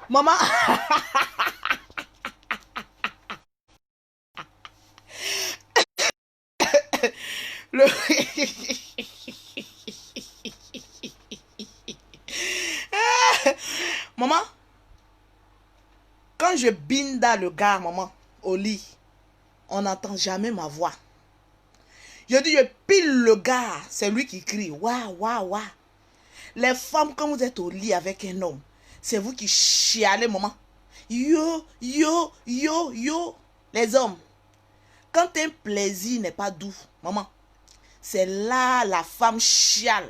Maman. Le... Maman, quand je binda le gars, maman, au lit, on n'entend jamais ma voix. Je dis, je pile le gars, c'est lui qui crie. Waouh, waouh, waouh. Les femmes, quand vous êtes au lit avec un homme, c'est vous qui chialez, maman. Yo, yo, yo, yo. Les hommes, quand un plaisir n'est pas doux, maman, c'est là la femme chiale.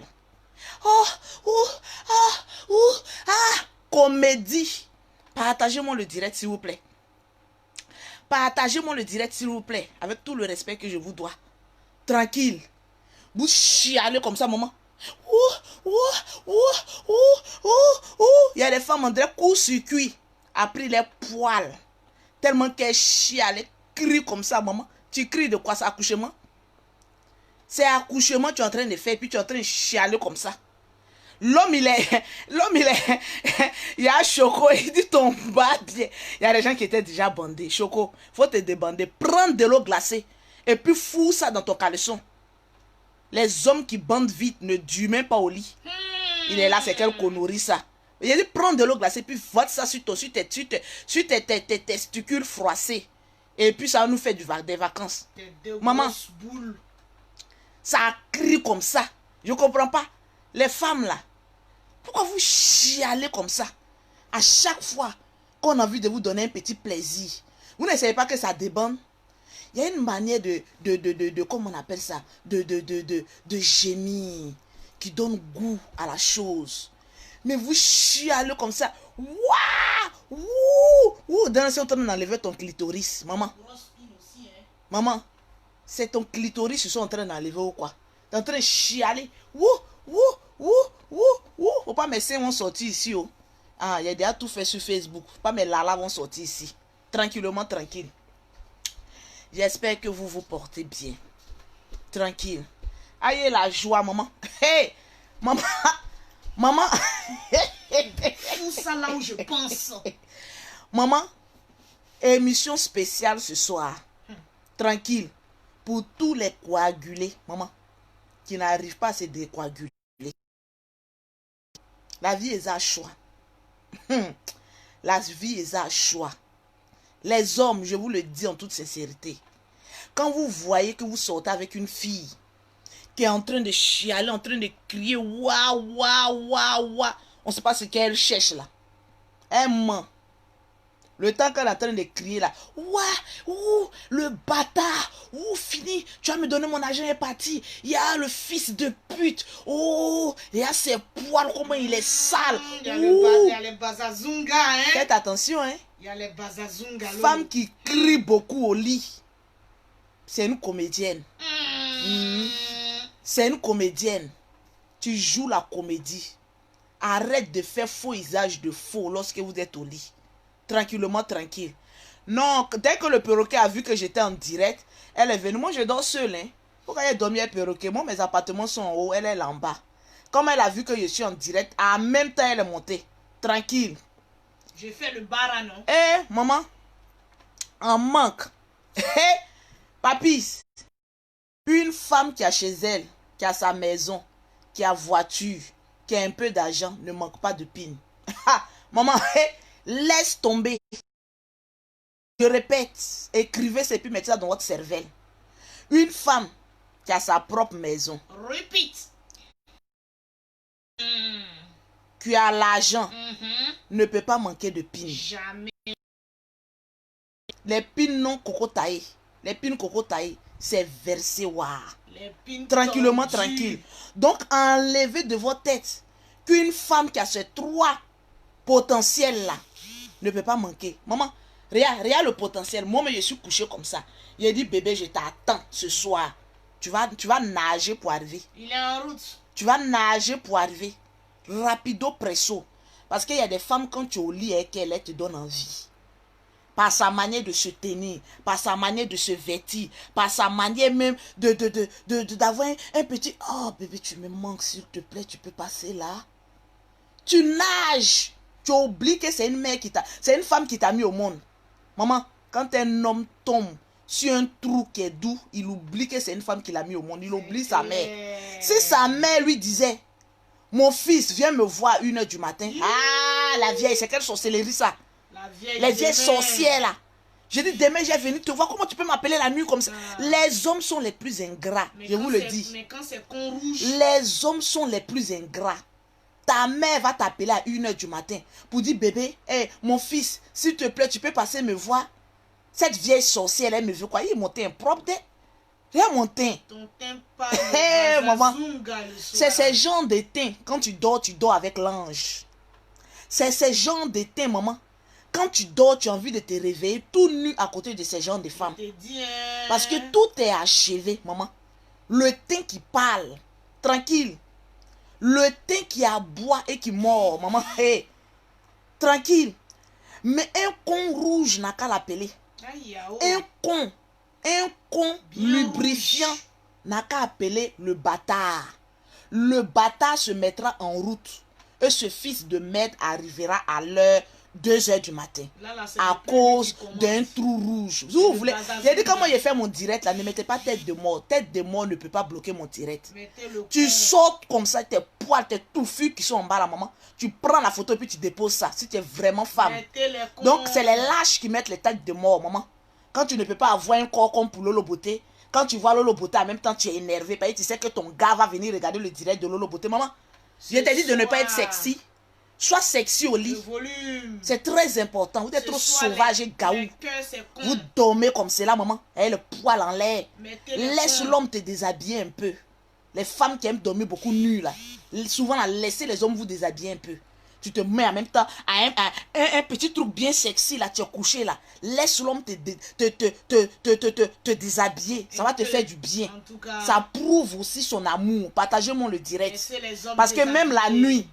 Oh, comédie. Partagez-moi le direct, s'il vous plaît. Partagez-moi le direct, s'il vous plaît, avec tout le respect que je vous dois. Tranquille. Vous chialez comme ça, maman. Il y a des femmes en direct court-circuit, après les poils. Tellement qu'elles chialent, crient comme ça, maman. Tu cries de quoi, ça, accouchement? C'est accouchement que tu es en train de faire, puis tu es en train de chialer comme ça. L'homme, il est, il y a Choco, il dit ton bas bien. Il y a des gens qui étaient déjà bandés. Choco, faut te débander. Prends de l'eau glacée et puis fous ça dans ton caleçon. Les hommes qui bandent vite ne durent même pas au lit. Il est là, c'est quel connerie ça. Il a dit prends de l'eau glacée puis vote ça sur tes testicules froissés. Et puis ça nous fait des vacances. Maman, boules. Ça crie comme ça. Je comprends pas. Les femmes là, pourquoi vous chialez comme ça? À chaque fois qu'on a envie de vous donner un petit plaisir, vous n'essayez pas que ça débande. Il y a une manière comment on appelle ça, de gémir, qui donne goût à la chose. Mais vous chialez comme ça. Waouh! Dans ce temps, on enlève ton clitoris, maman. Maman, c'est ton clitoris qu'ils sont en train d'enlever ou quoi? T'es en train de chialer. Faut pas mes seins vont sortir ici. Oh. Ah, il y a déjà tout fait sur Facebook. Faut pas mes lalas vont sortir ici. Tranquillement, tranquille. J'espère que vous vous portez bien. Tranquille. Aïe, la joie, maman. Hey, maman. Maman. Tout ça là où je pense. Maman, émission spéciale ce soir. Tranquille. Pour tous les coagulés, maman, qui n'arrivent pas à se décoaguler. La vie est un choix. La vie est un choix. Les hommes, je vous le dis en toute sincérité, quand vous voyez que vous sortez avec une fille qui est en train de chialer, en train de crier, waouh, waouh, waouh, waouh, on ne sait pas ce qu'elle cherche là. Elle ment. Le temps qu'elle est en train de crier là, ouh, le bâtard, fini, tu vas me donner mon argent, est parti. Il y a le fils de pute, il y a ses poils, comment il est sale. Il y a les bazazunga, hein. Faites attention, hein. Il y a les bazazunga. Femme qui crie beaucoup au lit, c'est une comédienne. C'est une comédienne. Tu joues la comédie. Arrête de faire faux usage de faux lorsque vous êtes au lit. Tranquillement, tranquille. Non, dès que le perroquet a vu que j'étais en direct, elle est venue. Moi, je dors seule. Hein. Pourquoi elle dormit, le perroquet? Moi, mes appartements sont en haut, elle est là en bas. Comme elle a vu que je suis en direct, en même temps, elle est montée. Tranquille. J'ai fait le bar, non? Maman, en manque. Papis, une femme qui a chez elle, qui a sa maison, qui a voiture, qui a un peu d'argent, ne manque pas de pine. Maman, laisse tomber. Je répète, écrivez et puis mettez ça dans votre cervelle. Une femme qui a sa propre maison. Repeat. Qui a l'argent, ne peut pas manquer de pines. Jamais. Les pines non coco taillées. Les pines coco taillées, c'est versé war. Les pines tranquillement, tendues. tranquille. Donc, enlevez de votre tête qu'une femme qui a ces trois potentiels-là ne peut pas manquer. Maman, regarde le potentiel. Moi, je suis couché comme ça. Il a dit, bébé, je t'attends ce soir. Tu vas nager pour arriver. Il est en route. Tu vas nager pour arriver. Rapido presso. Parce qu'il y a des femmes, quand tu es au lit avec elle, elles te donnent envie. Par sa manière de se tenir, par sa manière de se vêtir, par sa manière même d'avoir un petit... Oh bébé, tu me manques, s'il te plaît, tu peux passer là. Tu nages. Tu oublies que c'est une mère qui t'a... C'est une femme qui t'a mis au monde. Maman, quand un homme tombe sur un trou qui est doux, il oublie que c'est une femme qui l'a mis au monde. Il oublie sa mère. Si sa mère lui disait, mon fils, viens me voir à 1h du matin. Ah, la vieille, c'est quelle sorcellerie ça? Les vieilles sorcières là. Je dis demain j'ai venu te voir. Comment tu peux m'appeler la nuit comme ça? Les hommes sont les plus ingrats. Je vous le dis. Mais quand c'est con rouge. Les hommes sont les plus ingrats. Ta mère va t'appeler à 1h du matin pour dire bébé, hey, mon fils, s'il te plaît, tu peux passer me voir. Cette vieille sorcière, elle me veut quoi? Il est mon teint propre. Regarde mon teint. Ton teint pas. Hey, maman. C'est ce genre de teint. Quand tu dors avec l'ange. C'est ce genre de teint, maman. Quand tu dors, tu as envie de te réveiller tout nu à côté de ces gens de femmes. Parce que tout est achevé, maman. Le teint qui parle, tranquille. Le teint qui aboie et qui mord, maman. Hey, tranquille. Mais un con rouge n'a qu'à l'appeler. Un con lubrifiant n'a qu'à appeler le bâtard. Le bâtard se mettra en route. Et ce fils de merde arrivera à l'heure 2h du matin. À cause d'un trou rouge. Vous voulez. J'ai dit comment j'ai fait mon direct là. Ne mettez pas tête de mort. Tête de mort ne peut pas bloquer mon direct. Tu sautes comme ça, tes poils, tes touffus qui sont en bas là, maman. Tu prends la photo et puis tu déposes ça. Si tu es vraiment femme. Donc c'est les lâches qui mettent les têtes de mort, maman. Quand tu ne peux pas avoir un corps comme pour Lolo Beauté. Quand tu vois Lolo Beauté en même temps tu es énervé. Parce que tu sais que ton gars va venir regarder le direct de Lolo Beauté, maman. Je t'ai dit de ne pas être sexy. Sois sexy au lit. C'est très important. Vous êtes trop sauvage et gaou. Vous dormez comme cela, maman. Et le poil en l'air. Laisse l'homme te déshabiller un peu. Les femmes qui aiment dormir beaucoup nues, là. Souvent, là, laissez les hommes vous déshabiller un peu. Tu te mets en même temps à un petit truc bien sexy, là. Tu es couché, là. Laisse l'homme te déshabiller. Ça va te faire du bien. Ça prouve aussi son amour. Partagez-moi le direct. Parce que même la nuit,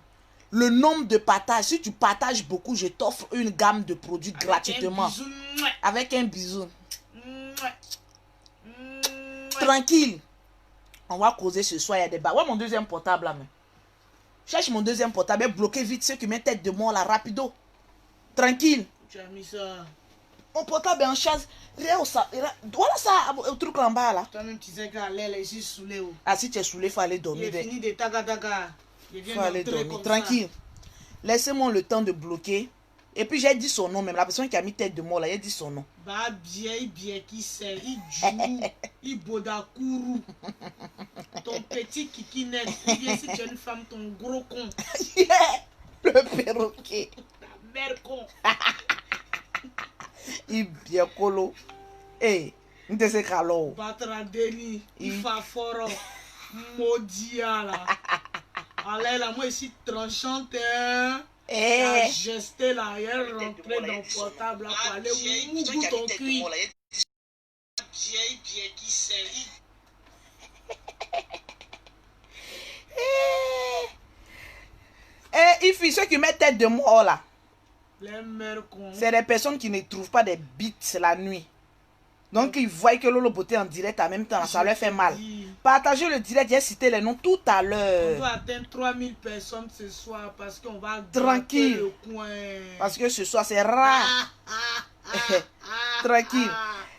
le nombre de partages, si tu partages beaucoup, je t'offre une gamme de produits gratuitement. Avec un bisou. Tranquille. On va causer ce soir, il y a des bas. Ouais, mon deuxième portable là. Mais. Cherche mon deuxième portable et bloquez vite ceux qui mettent tête de mort là, rapido. Tranquille. Tu as mis ça. Mon portable est en chasse. Voilà ça, au truc en bas là. Toi-même, tu sais qu'à l'air, les yeux saoulés. Ah, si tu es saoulé, il faut aller dormir. Il est fini de taga. Il faut aller dormir. Tranquille. Laissez-moi le temps de bloquer. Et puis j'ai dit son nom même. La personne qui a mis tête de mort là, j'ai dit son nom. Bah bien qui sait. Il joue. Il bodakourou. Ton petit kikinette. Bien si tu es une femme, ton gros con. Le perroquet. Ta mère con. Il bien colo. Eh, nous te sais calor. Batra Deni. Il fa fort. Maudia là. Allez là, moi ici tranchante. La gesté là, elle rentrée dans le portable là pour aller où ton cul. Bien qui sait. Il fait ceux qui mettent tête de mort là. C'est des personnes qui ne trouvent pas des beats la nuit. Donc ils voient que Lolo Beauté en direct en même temps, ça leur fait mal. Partagez le direct, j'ai cité les noms tout à l'heure. On doit atteindre 3000 personnes ce soir parce qu'on va tranquille le coin. Parce que ce soir c'est rare. Tranquille.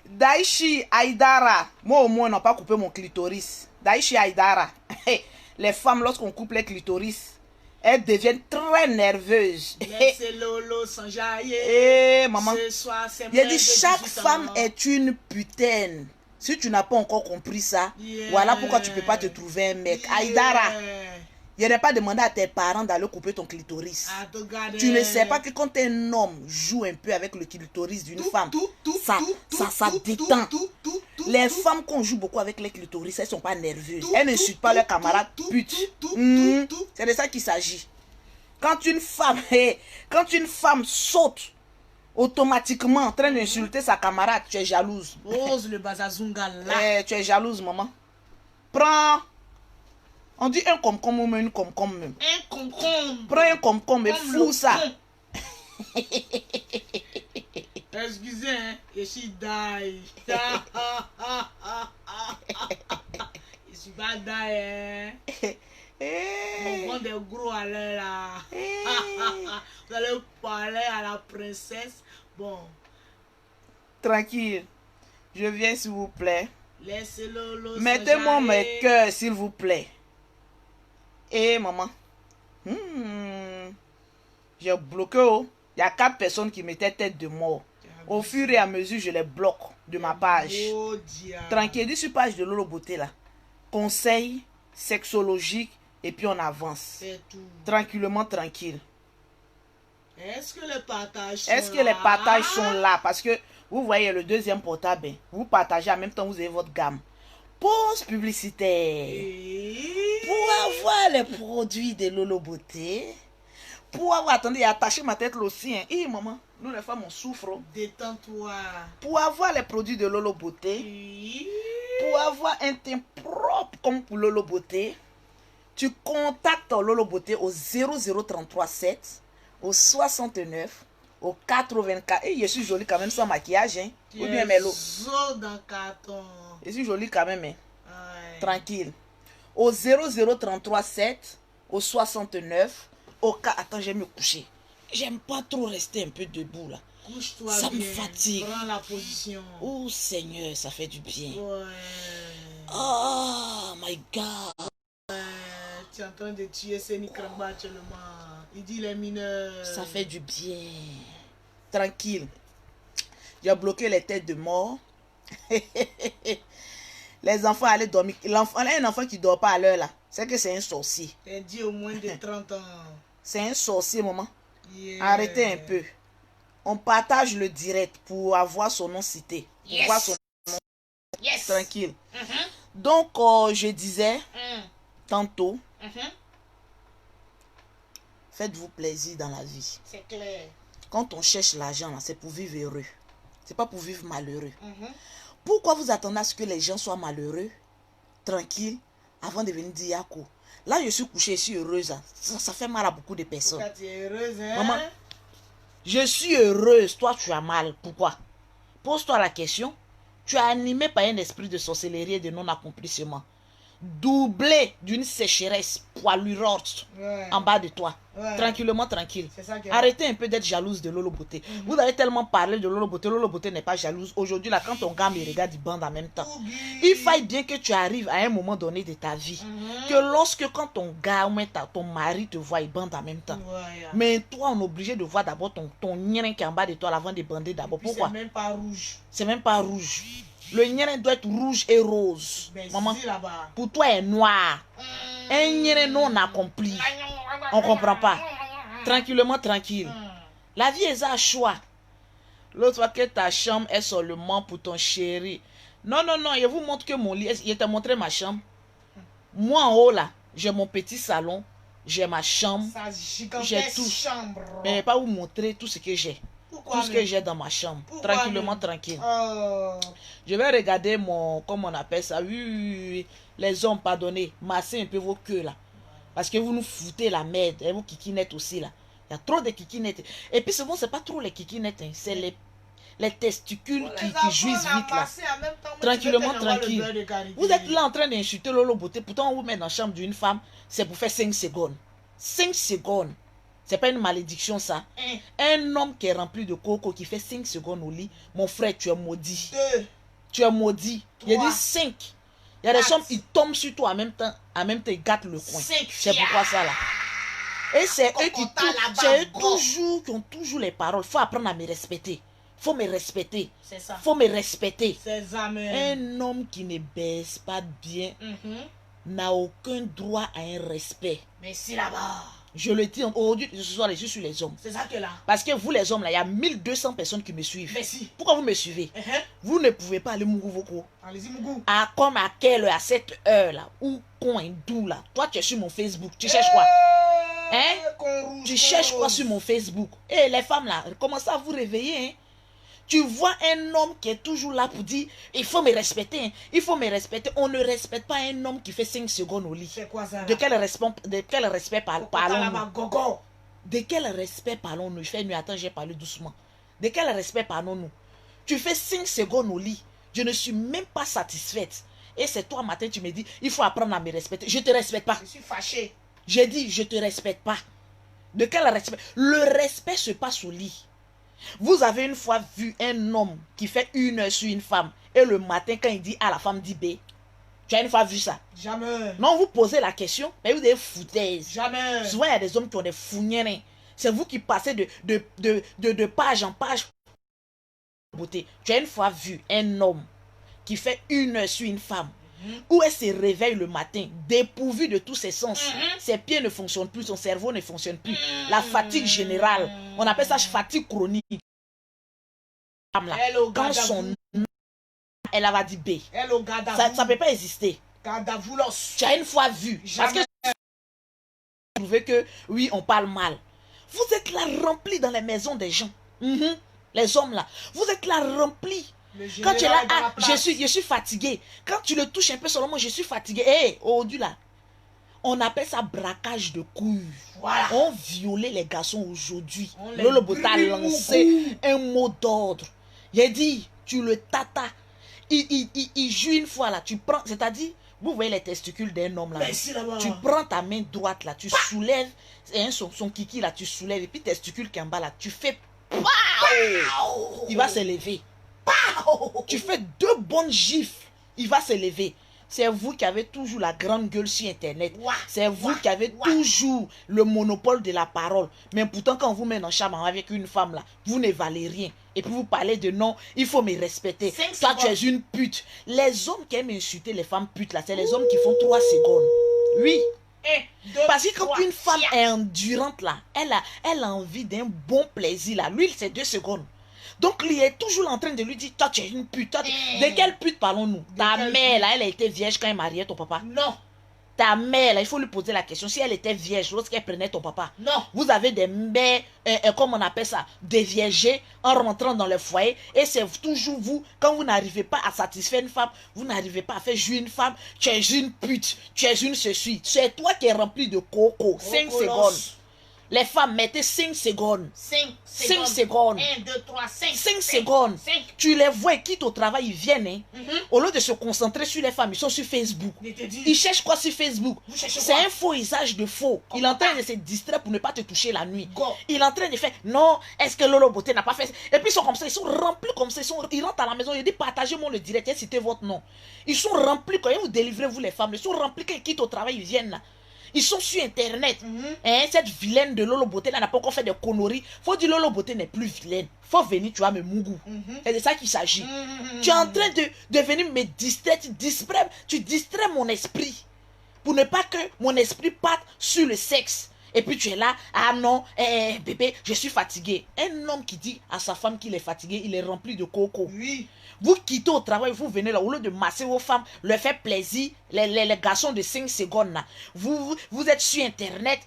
Daichi Aïdara. Moi au moins on n'a pas coupé mon clitoris. Daichi Aïdara. Les femmes lorsqu'on coupe les clitoris, elles deviennent très nerveuses. Laissez Lolo s'enjailler. Maman. Ce soir, c'est il a dit chaque femme est une putaine. Si tu n'as pas encore compris ça, voilà pourquoi tu ne peux pas te trouver un mec. Aïdara, il n'a pas demandé à tes parents d'aller couper ton clitoris. Tu ne sais pas que quand un homme joue un peu avec le clitoris d'une femme, ça détend. Les femmes qu'on joue beaucoup avec les clitoris, elles ne sont pas nerveuses. Elles n'insultent pas leurs camarades putes. C'est de ça qu'il s'agit. Quand une femme saute automatiquement en train d'insulter sa camarade, tu es jalouse. Pose le bazazunga là. Tu es jalouse, maman. Prends. On dit un concombre ou une concombre même. Un concombre. Prends un concombre et fous ça. Excusez, hein. Je suis die. Je suis pas die, hein. On prend des gros à l'air là. Vous allez parler à la princesse. Bon. Tranquille. Je viens s'il vous plaît. Laissez-le. Mettez-moi mes cœurs s'il vous plaît. Et maman. J'ai bloqué. Il y a 4 personnes qui mettaient tête de mort. Au fur et à mesure, je les bloque de ma page. Tranquille, dis sur page de Lolo Beauté là. Conseil sexologique et puis on avance. C'est tout. Tranquillement, tranquille. Est-ce que les partages sont là? Parce que vous voyez le deuxième portable, vous partagez en même temps, vous avez votre gamme. Pause publicitaire. Pour avoir les produits de Lolo Beauté, pour avoir, attendez, attaché ma tête là aussi. Maman, nous les femmes on souffre. Détends-toi. Pour avoir les produits de Lolo Beauté, pour avoir un teint propre comme pour Lolo Beauté, tu contactes Lolo Beauté au 00337, au 69, au 84. Et je suis jolie quand même sans maquillage. Ou bien Mélo. Je suis jolie quand même. Tranquille. Au 00337, au 69, au 4. Attends, je vais me coucher. J'aime pas trop rester un peu debout là. Couche-toi ça bien. Me fatigue. Prends la position. Oh Seigneur, ça fait du bien. Ouais. Oh my God. Tu es en train de tuer Seni Kramba actuellement. Il dit les mineurs. Ça fait du bien. Tranquille. J'ai bloqué les têtes de mort. Les enfants allaient dormir. Un enfant qui ne dort pas à l'heure là, c'est que c'est un sorcier. T'es dit au moins de 30 ans. C'est un sorcier, maman. Yeah. Arrêtez un peu. On partage le direct pour avoir son nom cité. Pour voir son nom. Yes. Tranquille. Donc, je disais tantôt, faites-vous plaisir dans la vie. C'est clair. Quand on cherche l'argent, c'est pour vivre heureux. C'est pas pour vivre malheureux. Pourquoi vous attendez à ce que les gens soient malheureux, tranquilles, avant de venir dire Yako? Là, je suis couchée, je suis heureuse. Ça fait mal à beaucoup de personnes. Pourquoi tu es heureuse, hein? Maman, je suis heureuse. Toi, tu as mal. Pourquoi? Pose-toi la question. Tu es animé par un esprit de sorcellerie et de non-accomplissement. Doublé d'une sécheresse poilurante en bas de toi. Tranquillement, tranquille. Arrêtez un peu d'être jalouse de Lolo Beauté. Vous avez tellement parlé de Lolo Beauté. Lolo Beauté n'est pas jalouse. Aujourd'hui, là, quand ton gars me regarde, il bande en même temps. Il faille bien que tu arrives à un moment donné de ta vie. Que lorsque, quand ton gars ou ton mari te voit, il bande en même temps. Mais toi, on est obligé de voir d'abord ton nien qui est en bas de toi avant de bander d'abord. Pourquoi? C'est même pas rouge. C'est même pas rouge. Le nien doit être rouge et rose. Maman, pour toi, est noir. Un nien non accompli. On comprend pas. Tranquillement, tranquille. La vie est un choix. L'autre fois que ta chambre est seulement pour ton chéri. Non, non, non, je vous montre que mon lit. Je t'ai montré ma chambre. Moi en haut là, j'ai mon petit salon. J'ai ma chambre. J'ai tout. Mais pas vous montrer tout ce que j'ai. Tout ce que j'ai dans ma chambre. Tranquillement, tranquille. Je vais regarder mon, comment on appelle ça, oui, les hommes, pardonnez, masser un peu vos queues là. Parce que vous nous foutez la merde, et vous kikinettes aussi là. Il y a trop de kikinettes. Et puis souvent, c'est pas trop les kikinettes, hein. C'est les testicules qui jouissent vite là. Tranquillement, tranquille. Vous êtes là en train d'insulter Lolo Beauté, pourtant on vous met dans la chambre d'une femme, c'est pour faire 5 secondes. 5 secondes. C'est pas une malédiction ça. Un homme qui est rempli de coco qui fait 5 secondes au lit, mon frère, tu es maudit. Tu es maudit. Il y a dit 5. Il y a des hommes, ils tombent sur toi en même temps ils gâtent le coin. C'est pourquoi ça là. Et c'est eux qui ont toujours les paroles. Il faut apprendre à me respecter. Faut me respecter. C'est ça. Faut me respecter. Un homme qui ne baisse pas bien n'a aucun droit à un respect. Mais si là-bas. Je le dis aujourd'hui, ce soir, je suis sur les hommes. C'est ça que là. Parce que vous, les hommes, là, il y a 1200 personnes qui me suivent. Mais si. Pourquoi vous me suivez? Vous ne pouvez pas aller Mougou Voko. Allez-y, Mougou. Comme à quelle heure? À cette heure, là. Ou coin d'où, là. Toi, tu es sur mon Facebook. Tu cherches quoi? Hein? Tu cherches quoi sur mon Facebook? Et les femmes, là, commencez à vous réveiller, hein? Tu vois un homme qui est toujours là pour dire, il faut me respecter, hein, il faut me respecter. On ne respecte pas un homme qui fait 5 secondes au lit. C'est quoi ça? De quel respect parlons-nous? De quel respect parlons-nous? Je fais nuit, attends, j'ai parlé doucement. De quel respect parlons-nous? Tu fais 5 secondes au lit. Je ne suis même pas satisfaite. Et c'est toi, matin, tu me dis, il faut apprendre à me respecter. Je ne te respecte pas. Je suis fâché. J'ai dit, je ne te respecte pas. De quel respect? Le respect se passe au lit. Vous avez une fois vu un homme qui fait 1 heure sur une femme et le matin quand il dit A, la femme dit B. Tu as une fois vu ça? Jamais. Non, vous posez la question, mais vous avez foutaises. Jamais. Souvent, il y a des hommes qui ont des fougnères. C'est vous qui passez de page en page. Beauté. Tu as une fois vu un homme qui fait 1 heure sur une femme où elle se réveille le matin dépourvue de tous ses sens. Ses pieds ne fonctionnent plus, son cerveau ne fonctionne plus. La fatigue générale, on appelle ça fatigue chronique. Quand son elle va dire B, ça ne peut pas exister. Tu as une fois vu. Parce que tu trouves que oui, on parle mal. Vous êtes là remplis dans les maisons des gens. Les hommes là, vous êtes là remplis. Quand tu es là, ah, je suis fatigué. Quand tu le touches un peu seulement, je suis fatigué. Hé, au-dessus là, on appelle ça braquage de couilles. Voilà. On violait les garçons aujourd'hui. Lolo Bota a lancé un mot d'ordre. Il a dit, tu le tata. Il joue une fois là, tu prends, c'est-à-dire, vous voyez les testicules d'un homme là. Tu prends ta main droite là, tu soulèves, son kiki là, tu soulèves, et puis testicule qui est en bas là, tu fais pow! Il va se lever. Tu fais 2 bonnes gifles, il va se lever. C'est vous qui avez toujours la grande gueule sur Internet. C'est vous qui avez toujours le monopole de la parole. Mais pourtant, quand on vous met en chambre avec une femme là, vous ne valez rien. Et puis vous parlez de non, il faut me respecter. Toi, tu es une pute. Les hommes qui aiment insulter les femmes putes là, c'est les hommes qui font 3 secondes. Oui. Parce que quand une femme est endurante là, elle a envie d'un bon plaisir là. Lui, c'est 2 secondes. Donc, il est toujours en train de lui dire, toi, tu es une pute. De quelle pute parlons-nous? Ta mère, là, elle a été vierge quand elle mariait ton papa? Non. Ta mère, là, il faut lui poser la question. Si elle était vierge lorsqu'elle prenait ton papa? Non. Vous avez des mères, comme on appelle ça, déviergées en rentrant dans le foyer. Et c'est toujours vous, quand vous n'arrivez pas à satisfaire une femme, vous n'arrivez pas à faire jouir une femme, tu es une pute, tu es une ceci. C'est toi qui es rempli de coco. 5 secondes. Les femmes, mettez 5 secondes. 5 secondes. 1, 2, 3, 5. 5 secondes. 5. Tu les vois, ils quittent au travail, ils viennent. Hein. Au lieu de se concentrer sur les femmes, ils sont sur Facebook. Ils cherchent quoi sur Facebook? C'est un faux usage de faux. Il est en train de se distraire pour ne pas te toucher la nuit. Il est en train de faire, non, est-ce que Lolo Beauté n'a pas fait ça? Et puis ils sont comme ça, ils sont remplis comme ça. Ils rentrent à la maison, ils disent, partagez-moi le direct, citez votre nom. Ils sont remplis, quand vous délivrez, vous les femmes, ils sont remplis quand ils quittent au travail, ils viennent là. Ils sont sur Internet. Hein, cette vilaine de Lolo Beauté là n'a pas encore fait de conneries. Faut dire Lolo Beauté n'est plus vilaine. Faut venir, tu vois, me mougou. C'est de ça qu'il s'agit. Tu es en train de venir me distraire. Tu distrais mon esprit. Pour ne pas que mon esprit parte sur le sexe. Et puis tu es là, ah non, bébé, je suis fatigué. Un homme qui dit à sa femme qu'il est fatigué, il est rempli de coco. Oui. Vous quittez au travail, vous venez là, au lieu de masser vos femmes, leur faire plaisir, les garçons de 5 secondes là. Vous êtes sur Internet,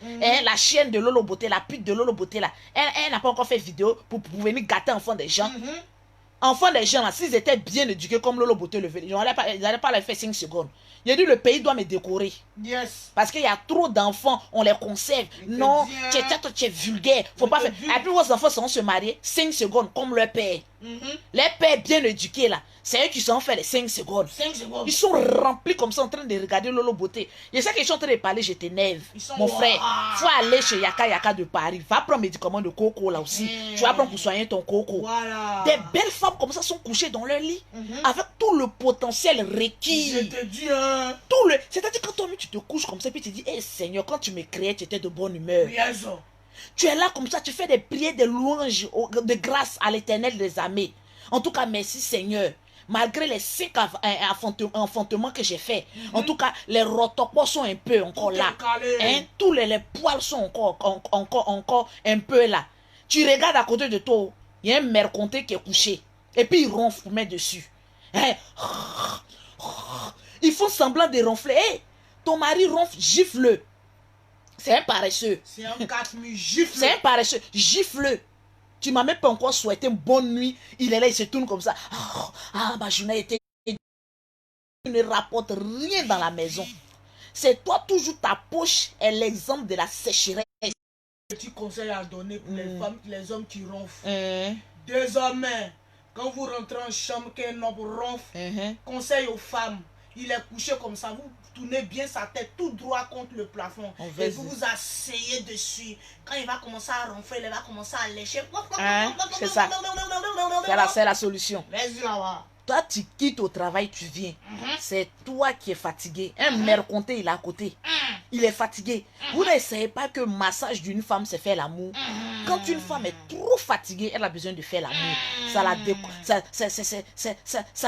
la chienne de Lolo Beauté, la pute de Lolo Beauté là, elle n'a pas encore fait vidéo pour venir gâter enfants des gens. Enfants des gens là, s'ils étaient bien éduqués comme Lolo Beauté le veut, ils n'allaient pas les faire 5 secondes. Il a dit le pays doit me décorer. Yes. Parce qu'il y a trop d'enfants, on les conserve. Non, tu es vulgaire. Faut pas faire. Et puis vos enfants seront se marier 5 secondes comme leur père. Les pères bien éduqués là, c'est eux qui sont fait les 5 secondes. 5 secondes. Ils sont remplis comme ça en train de regarder Lolo Beauté. Je sais qu'ils sont en train de parler, je t'énerve. Mon frère, faut aller chez Yaka de Paris. Va prendre médicaments de coco là aussi. Tu vas prendre pour soigner ton coco. Voilà. Des belles femmes comme ça sont couchées dans leur lit avec tout le potentiel requis. Je te dis, c'est-à-dire quand toi tu te couches comme ça puis tu dis, hey Seigneur, quand tu me créais, tu étais de bonne humeur. Yes. Tu es là comme ça, tu fais des prières, des louanges de grâce à l'Éternel des armées. En tout cas, merci Seigneur. Malgré les 5 enfantements que j'ai fait, en tout cas, les rotopos sont un peu encore là. Hein? Tous les poils sont encore un peu là. Tu regardes à côté de toi, il y a un merconté qui est couché. Et puis il ronfle pour mettre dessus. Hein? Ils font semblant de ronfler. Hey, ton mari ronfle, gifle-le. C'est un paresseux. C'est un 4000 gifle. C'est un paresseux, gifle-le. Tu m'as même pas encore souhaité une bonne nuit. Il est là, il se tourne comme ça. Ma journée était... Tu ne rapportes rien dans la maison. C'est toi, toujours ta poche est l'exemple de la sécheresse. Petit conseil à donner pour les femmes, les hommes qui ronflent. Désormais, quand vous rentrez en chambre, qu'un homme ronfle, conseil aux femmes, il est couché comme ça, vous tournez bien sa tête tout droit contre le plafond et vous vous asseyez dessus. Quand il va commencer à ronfler, il va commencer à lécher. C'est ça. C'est la solution. Vas-y là-bas. Toi, tu quittes au travail, tu viens. C'est toi qui es fatigué. Un merconté, il est à côté. Il est fatigué. Vous ne savez pas que le massage d'une femme, c'est faire l'amour. Quand une femme est trop fatiguée, elle a besoin de faire l'amour. Ça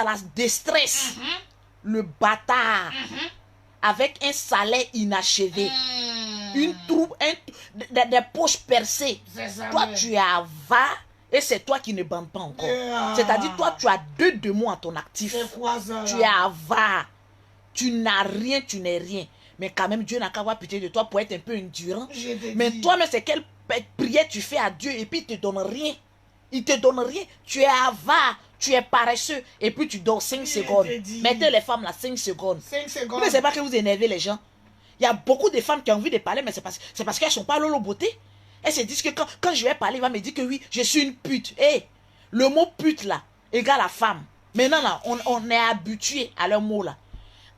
la déstresse. Le bâtard. Avec un salaire inachevé. Une troupe, des poches percées. Toi, tu es avare. Et c'est toi qui ne bandes pas encore. C'est-à-dire, toi, tu as 2 démons à ton actif. Tu es avare. Tu n'as rien, tu n'es rien. Mais quand même, Dieu n'a qu'à avoir pitié de toi pour être un peu endurant. Mais toi-même, c'est quelle prière tu fais à Dieu et puis il te donne rien. Il te donne rien. Tu es avare. Tu es paresseux. Et puis tu dors 5 secondes. Mettez les femmes là 5 secondes. 5 secondes. Vous ne savez pas que vous énervez les gens. Il y a beaucoup de femmes qui ont envie de parler, mais c'est parce qu'elles ne sont pas lolo beauté. Elles se disent que quand je vais parler, il va me dire que oui, je suis une pute. Hey, le mot pute là, égale à femme. Maintenant là, on est habitué à leur mot là.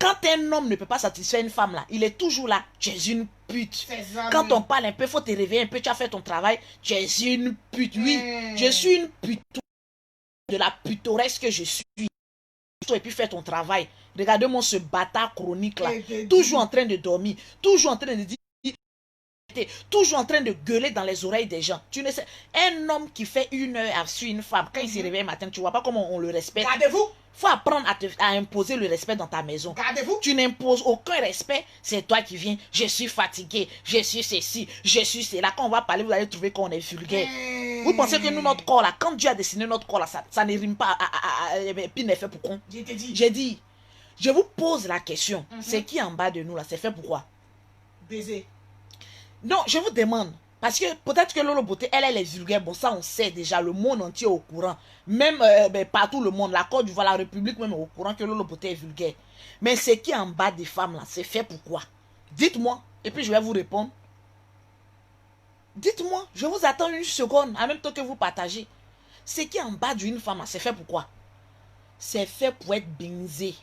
Quand un homme ne peut pas satisfaire une femme là, il est toujours là, tu es une pute. Quand on parle un peu, il faut te réveiller un peu, tu as fait ton travail, tu es une pute. Oui, je suis une pute. De la putoresque que je suis. Et puis fais ton travail. Regardez-moi ce bâtard chronique là. Toujours en train de dormir. Toujours en train de dire. Toujours en train de gueuler dans les oreilles des gens. Tu ne sais. Un homme qui fait 1 heure sur une femme, quand il se réveille le matin, tu vois pas comment on le respecte. Gardez-vous. Faut apprendre à imposer le respect dans ta maison. Gardez-vous. Tu n'imposes aucun respect. C'est toi qui viens. Je suis fatigué. Je suis ceci. Je suis cela. Quand on va parler, vous allez trouver qu'on est vulgaire. Vous pensez que nous, notre corps là, quand Dieu a dessiné notre corps là, ça ne rime pas et puis n'est fait pour con. J'ai dit, je vous pose la question. C'est qui en bas de nous là? C'est fait pourquoi? Baiser. Non, je vous demande. Parce que peut-être que Lolo Beauté, elle est vulgaire. Bon, ça, on sait déjà. Le monde entier est au courant. Même partout le monde, la Côte d'Ivoire, la République même est au courant que Lolo Beauté est vulgaire. Mais c'est qui en bas des femmes là? C'est fait pourquoi? Dites-moi. Et puis je vais vous répondre. Dites-moi. Je vous attends 1 seconde. En même temps que vous partagez. C'est qui en bas d'une femme là? C'est fait pourquoi? C'est fait pour être bainsé.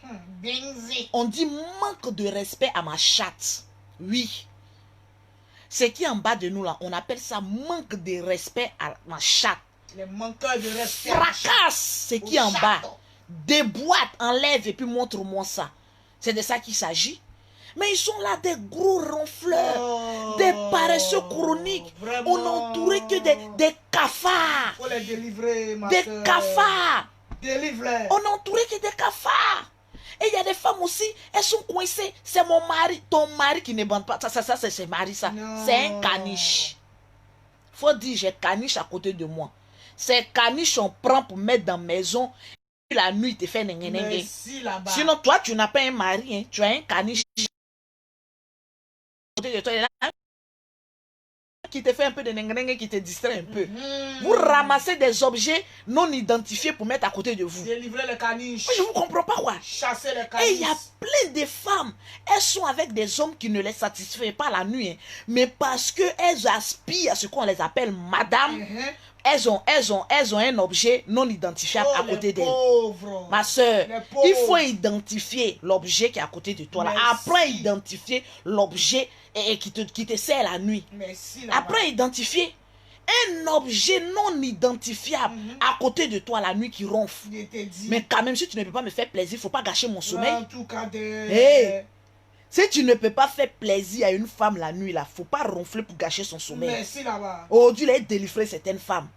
On dit manque de respect à ma chatte. Oui. C'est qui en bas de nous là, on appelle ça manque de respect à ma chatte. Les manqueurs de respect. Fracasse, c'est qui en bas. Déboîte, enlève et puis montre-moi ça. C'est de ça qu'il s'agit. Mais ils sont là des gros ronfleurs, des paresseux chroniques. Vraiment. On n'entourait que des cafards. Faut les délivrer, ma Des soeur. cafards. Délivre-les. On n'entourait que des cafards. Et il y a des femmes aussi, elles sont coincées. C'est mon mari, ton mari qui ne bande pas. Ça c'est ses maris, ça. C'est un caniche. Faut dire, j'ai caniche à côté de moi. Ces caniches, on prend pour mettre dans la maison. Et la nuit, il te fait nengenenge. Sinon, toi, tu n'as pas un mari. Hein. Tu as un caniche. À côté de toi, il est là. Qui te fait un peu de nengenenge, qui te distrait un peu. Vous ramassez des objets non identifiés pour mettre à côté de vous. Délivrer les caniches. Je ne vous comprends pas quoi. Chasser les caniches. Et il y a plein de femmes. Elles sont avec des hommes qui ne les satisfont pas la nuit. Hein, mais parce qu'elles aspirent à ce qu'on les appelle madame. Elles ont un objet non identifiable à côté d'elles. Ma soeur, il faut identifier l'objet qui est à côté de toi. Là. Apprends à identifier l'objet qui te sert la nuit. Apprends à identifier un objet non identifiable à côté de toi la nuit qui ronfle. Mais quand même, si tu ne peux pas me faire plaisir, il ne faut pas gâcher mon sommeil. En tout cas, Hey, si tu ne peux pas faire plaisir à une femme la nuit, il ne faut pas ronfler pour gâcher son sommeil. Merci là-bas. Aujourd'hui, il a délivré certaines femmes.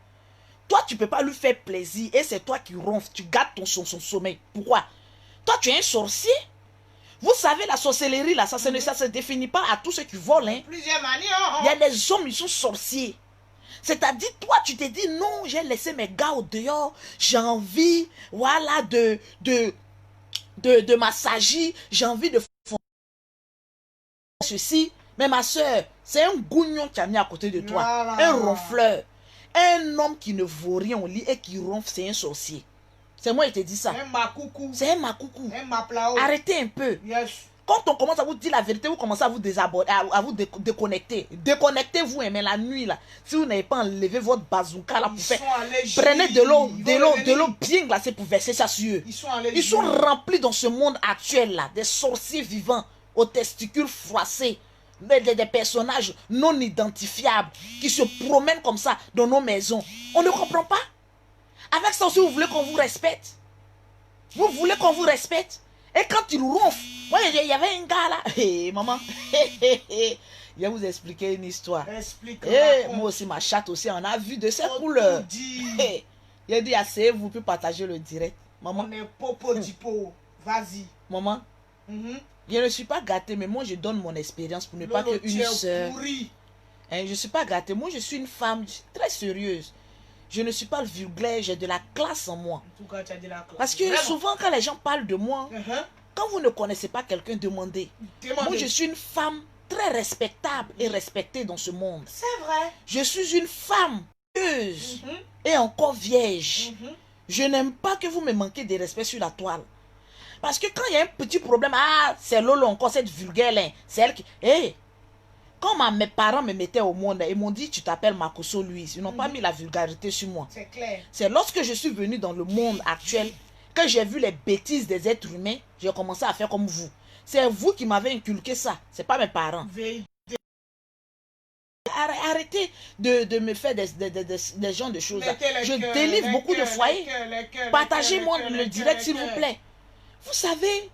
Toi, tu ne peux pas lui faire plaisir et c'est toi qui ronfles, tu gâtes son sommeil. Pourquoi? Toi, tu es un sorcier. Vous savez, la sorcellerie, là, ça ne se définit pas à tous ceux qui volent. Hein. Plusieurs manières. Il y a des hommes, ils sont sorciers. C'est-à-dire, toi, tu te dis, non, j'ai laissé mes gars au dehors, j'ai envie, voilà, de massager, j'ai envie de faire ceci. Mais ma soeur, c'est un gougnon qui a mis à côté de toi, un ronfleur. Un homme qui ne vaut rien au lit et qui ronfle, c'est un sorcier. C'est moi qui te dis ça. Un makoukou. C'est un makoukou. Un maplao. Arrêtez un peu. Yes. Quand on commence à vous dire la vérité, vous commencez à vous désabonner, à vous déconnecter. Déconnectez-vous, mais la nuit, là, si vous n'avez pas enlevé votre bazooka, là, pour faire, prenez de l'eau bien glacée pour verser ça sur eux. Ils sont remplis dans ce monde actuel, là, des sorciers vivants, aux testicules froissés, des personnages non identifiables, qui se promènent comme ça dans nos maisons. On ne comprend pas. Avec ça aussi, vous voulez qu'on vous respecte? Vous voulez qu'on vous respecte? Et quand il ronfle, moi, il y avait un gars là. Hey, maman, je vais vous expliquer une histoire. Moi aussi, ma chatte aussi, on a vu de ces couleurs. Il a dit, asseyez-vous puis partagez le direct. Maman. On est popo dipo. Vas-y. Maman, je ne suis pas gâtée, mais moi, je donne mon expérience pour ne pas qu'une soeur. Je ne suis pas gâtée. Moi, je suis une femme très sérieuse. Je ne suis pas le vulgaire, j'ai de la classe en moi. En tout cas, tu as de la classe. Parce que vraiment, souvent, quand les gens parlent de moi, quand vous ne connaissez pas quelqu'un, demandez. Moi, je suis une femme très respectable et respectée dans ce monde. C'est vrai. Je suis une femme pieuse et encore vierge. Je n'aime pas que vous me manquiez de respect sur la toile. Parce que quand il y a un petit problème, c'est Lolo encore, cette vulgaire là, c'est elle qui... Quand mes parents me mettaient au monde, ils m'ont dit, tu t'appelles Makoso Louise. Ils n'ont pas mis la vulgarité sur moi. C'est clair. C'est lorsque je suis venue dans le monde actuel, que j'ai vu les bêtises des êtres humains, j'ai commencé à faire comme vous. C'est vous qui m'avez inculqué ça. C'est pas mes parents. Arrêtez de me faire des genres de choses. Je délivre beaucoup de foyers. Partagez-moi le direct, s'il vous plaît. Vous savez...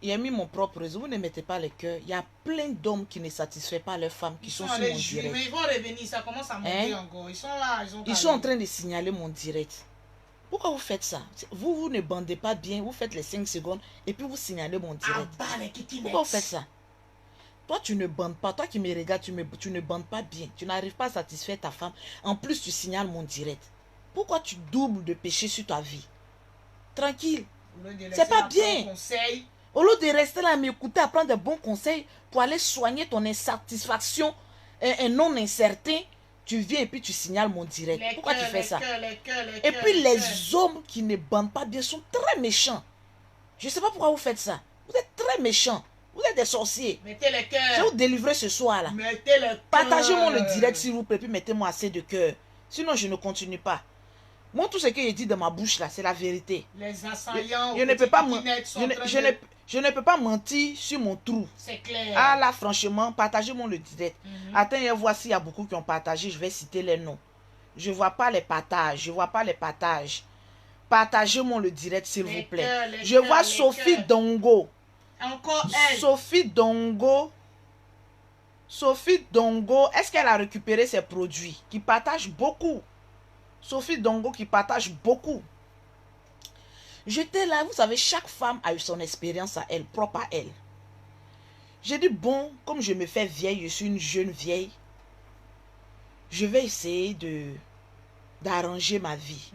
Il a mis mon propre réseau. Vous ne mettez pas les cœurs. Il y a plein d'hommes qui ne satisfont pas leurs femmes qui sont sur mon direct. Mais ils vont revenir, ça commence à monter encore. Ils sont là, ils sont en train de signaler mon direct. Pourquoi vous faites ça? Vous ne bandez pas bien, vous faites les 5 secondes et puis vous signalez mon direct. Pourquoi vous faites ça? Toi, tu ne bandes pas. Toi qui me regardes, tu ne bandes pas bien. Tu n'arrives pas à satisfaire ta femme. En plus, tu signales mon direct. Pourquoi tu doubles de péché sur ta vie? Tranquille. C'est pas bien. Au lieu de rester là à m'écouter, à prendre de bons conseils pour aller soigner ton insatisfaction, un non incertain, tu viens et puis tu signales mon direct. Pourquoi tu fais ça? Et puis les hommes qui ne bandent pas bien sont très méchants. Je ne sais pas pourquoi vous faites ça. Vous êtes très méchants. Vous êtes des sorciers. Mettez les cœurs. Je vais vous délivrer ce soir là. Mettez les cœurs. Partagez-moi le direct s'il vous plaît, puis mettez-moi assez de cœur. Sinon, je ne continue pas. Moi, tout ce que je dis dans ma bouche là, c'est la vérité. Les assaillants, je ne peux pas mentir sur mon trou. C'est clair. Ah là, franchement, partagez-moi le direct. Attends, voici, il y a beaucoup qui ont partagé. Je vais citer les noms. Je ne vois pas les partages. Je vois pas les partages. Partagez-moi le direct, s'il vous plaît. Je vois Sophie Dongo. Encore elle. Sophie Dongo. Sophie Dongo, est-ce qu'elle a récupéré ses produits? Qui partage beaucoup. Sophie Dongo qui partage beaucoup. J'étais là, vous savez, chaque femme a eu son expérience à elle, propre à elle. J'ai dit, bon, comme je me fais vieille, je suis une jeune vieille, je vais essayer d'arranger ma vie.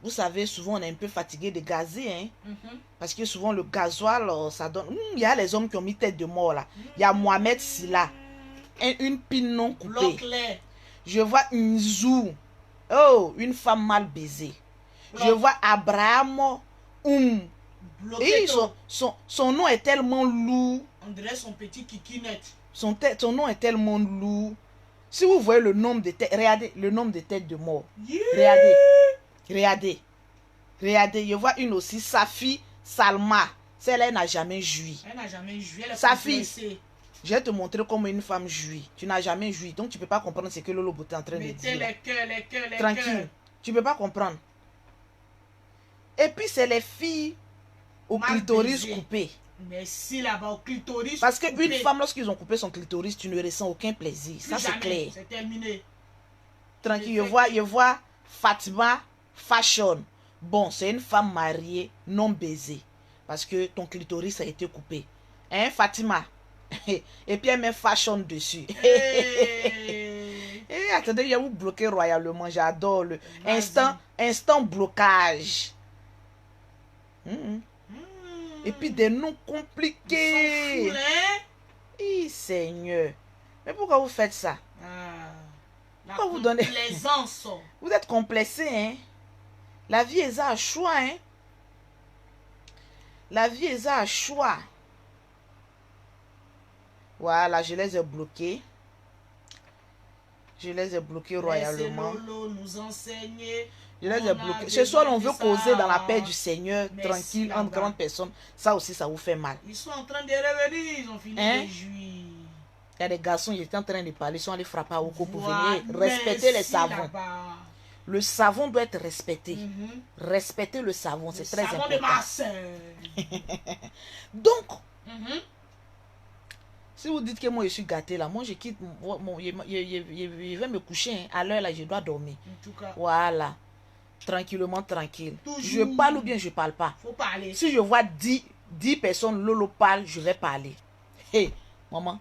Vous savez, souvent, on est un peu fatigué de gazer, hein? Parce que souvent, le gasoil, ça donne... Il y a les hommes qui ont mis tête de mort, là. Il y a Mohamed Silla, une pine non coupée. Je vois une zou. Oh, une femme mal baisée. Je vois Abraham Et son nom est tellement lourd. On dirait son petit kikinette. Son nom est tellement lourd. Si vous voyez le nombre de têtes, regardez le nombre de têtes de mort. Regardez. Je vois une aussi, Safi Salma. Celle-là, elle n'a jamais joui. Elle n'a jamais joui. Safi, je vais te montrer comment une femme jouit. Tu n'as jamais joui. Donc, tu ne peux pas comprendre ce que Lolo Beauté est en train de dire. Les cœurs. Tranquille. Tu ne peux pas comprendre. Et puis, c'est les filles au clitoris coupé. Mais si là-bas, au clitoris. Parce qu'une femme, lorsqu'ils ont coupé son clitoris, tu ne ressens aucun plaisir. Ça, c'est clair. C'est terminé. Tranquille. Je vois Fatima Fashion. Bon, c'est une femme mariée, non baisée. Parce que ton clitoris a été coupé. Hein, Fatima? Et puis elle met fashion dessus. Attendez, il y a vous bloqué royalement. J'adore le instant blocage. Et puis des noms compliqués. Fous, hein? Seigneur. Mais pourquoi vous faites ça? Pourquoi vous donnez... Vous êtes complexé, hein? La vie est un choix, hein? La vie est un choix. Voilà, je les ai bloqués. Je les ai bloqués royalement. Nous enseigner. Je les ai bloqués. Ce soir, on veut causer dans la paix du Seigneur, tranquille, entre grandes personnes. Ça aussi, ça vous fait mal. Ils sont en train de revenir, ils ont fini de jouir. Il y a des garçons, ils étaient en train de parler, ils sont allés frapper à Oko pour venir respecter les savons. Le savon doit être respecté. Respecter le savon, c'est très important. De Marseille. Donc, si vous dites que moi je suis gâté là, moi je quitte, je vais me coucher. Hein. À l'heure là, je dois dormir. En tout cas. Voilà. Tranquillement, tranquille. Toujours. Je parle ou bien je parle pas. Faut parler. Si je vois 10 personnes Lolo parlent, je vais parler. Hé, maman.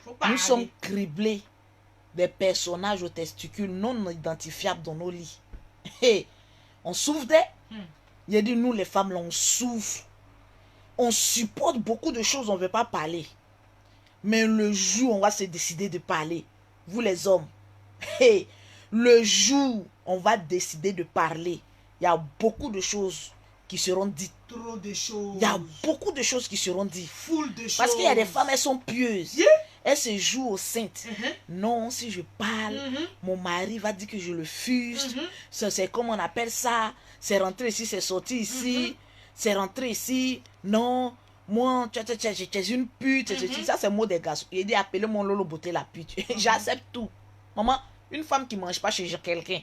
Faut parler. Nous sommes criblés des personnages aux testicules non identifiables dans nos lits. Hey, on souffre des... Il a dit, nous les femmes, là, on souffre. On supporte beaucoup de choses, on ne veut pas parler. Mais le jour où on va se décider de parler, vous les hommes, hey, le jour où on va décider de parler, il y a beaucoup de choses qui seront dites. Trop de choses. Il y a beaucoup de choses qui seront dites. Full de choses. Parce qu'il y a des femmes, elles sont pieuses. Elles se jouent aux saintes. Non, si je parle, mon mari va dire que je le fuste. C'est comme on appelle ça. C'est rentré ici, c'est sorti ici. C'est rentré ici. Non, moi, tu es une pute. Ça, c'est le mot des garçons. Il dit, appelez mon Lolo beauté la pute. J'accepte tout. Maman, une femme qui ne mange pas chez quelqu'un,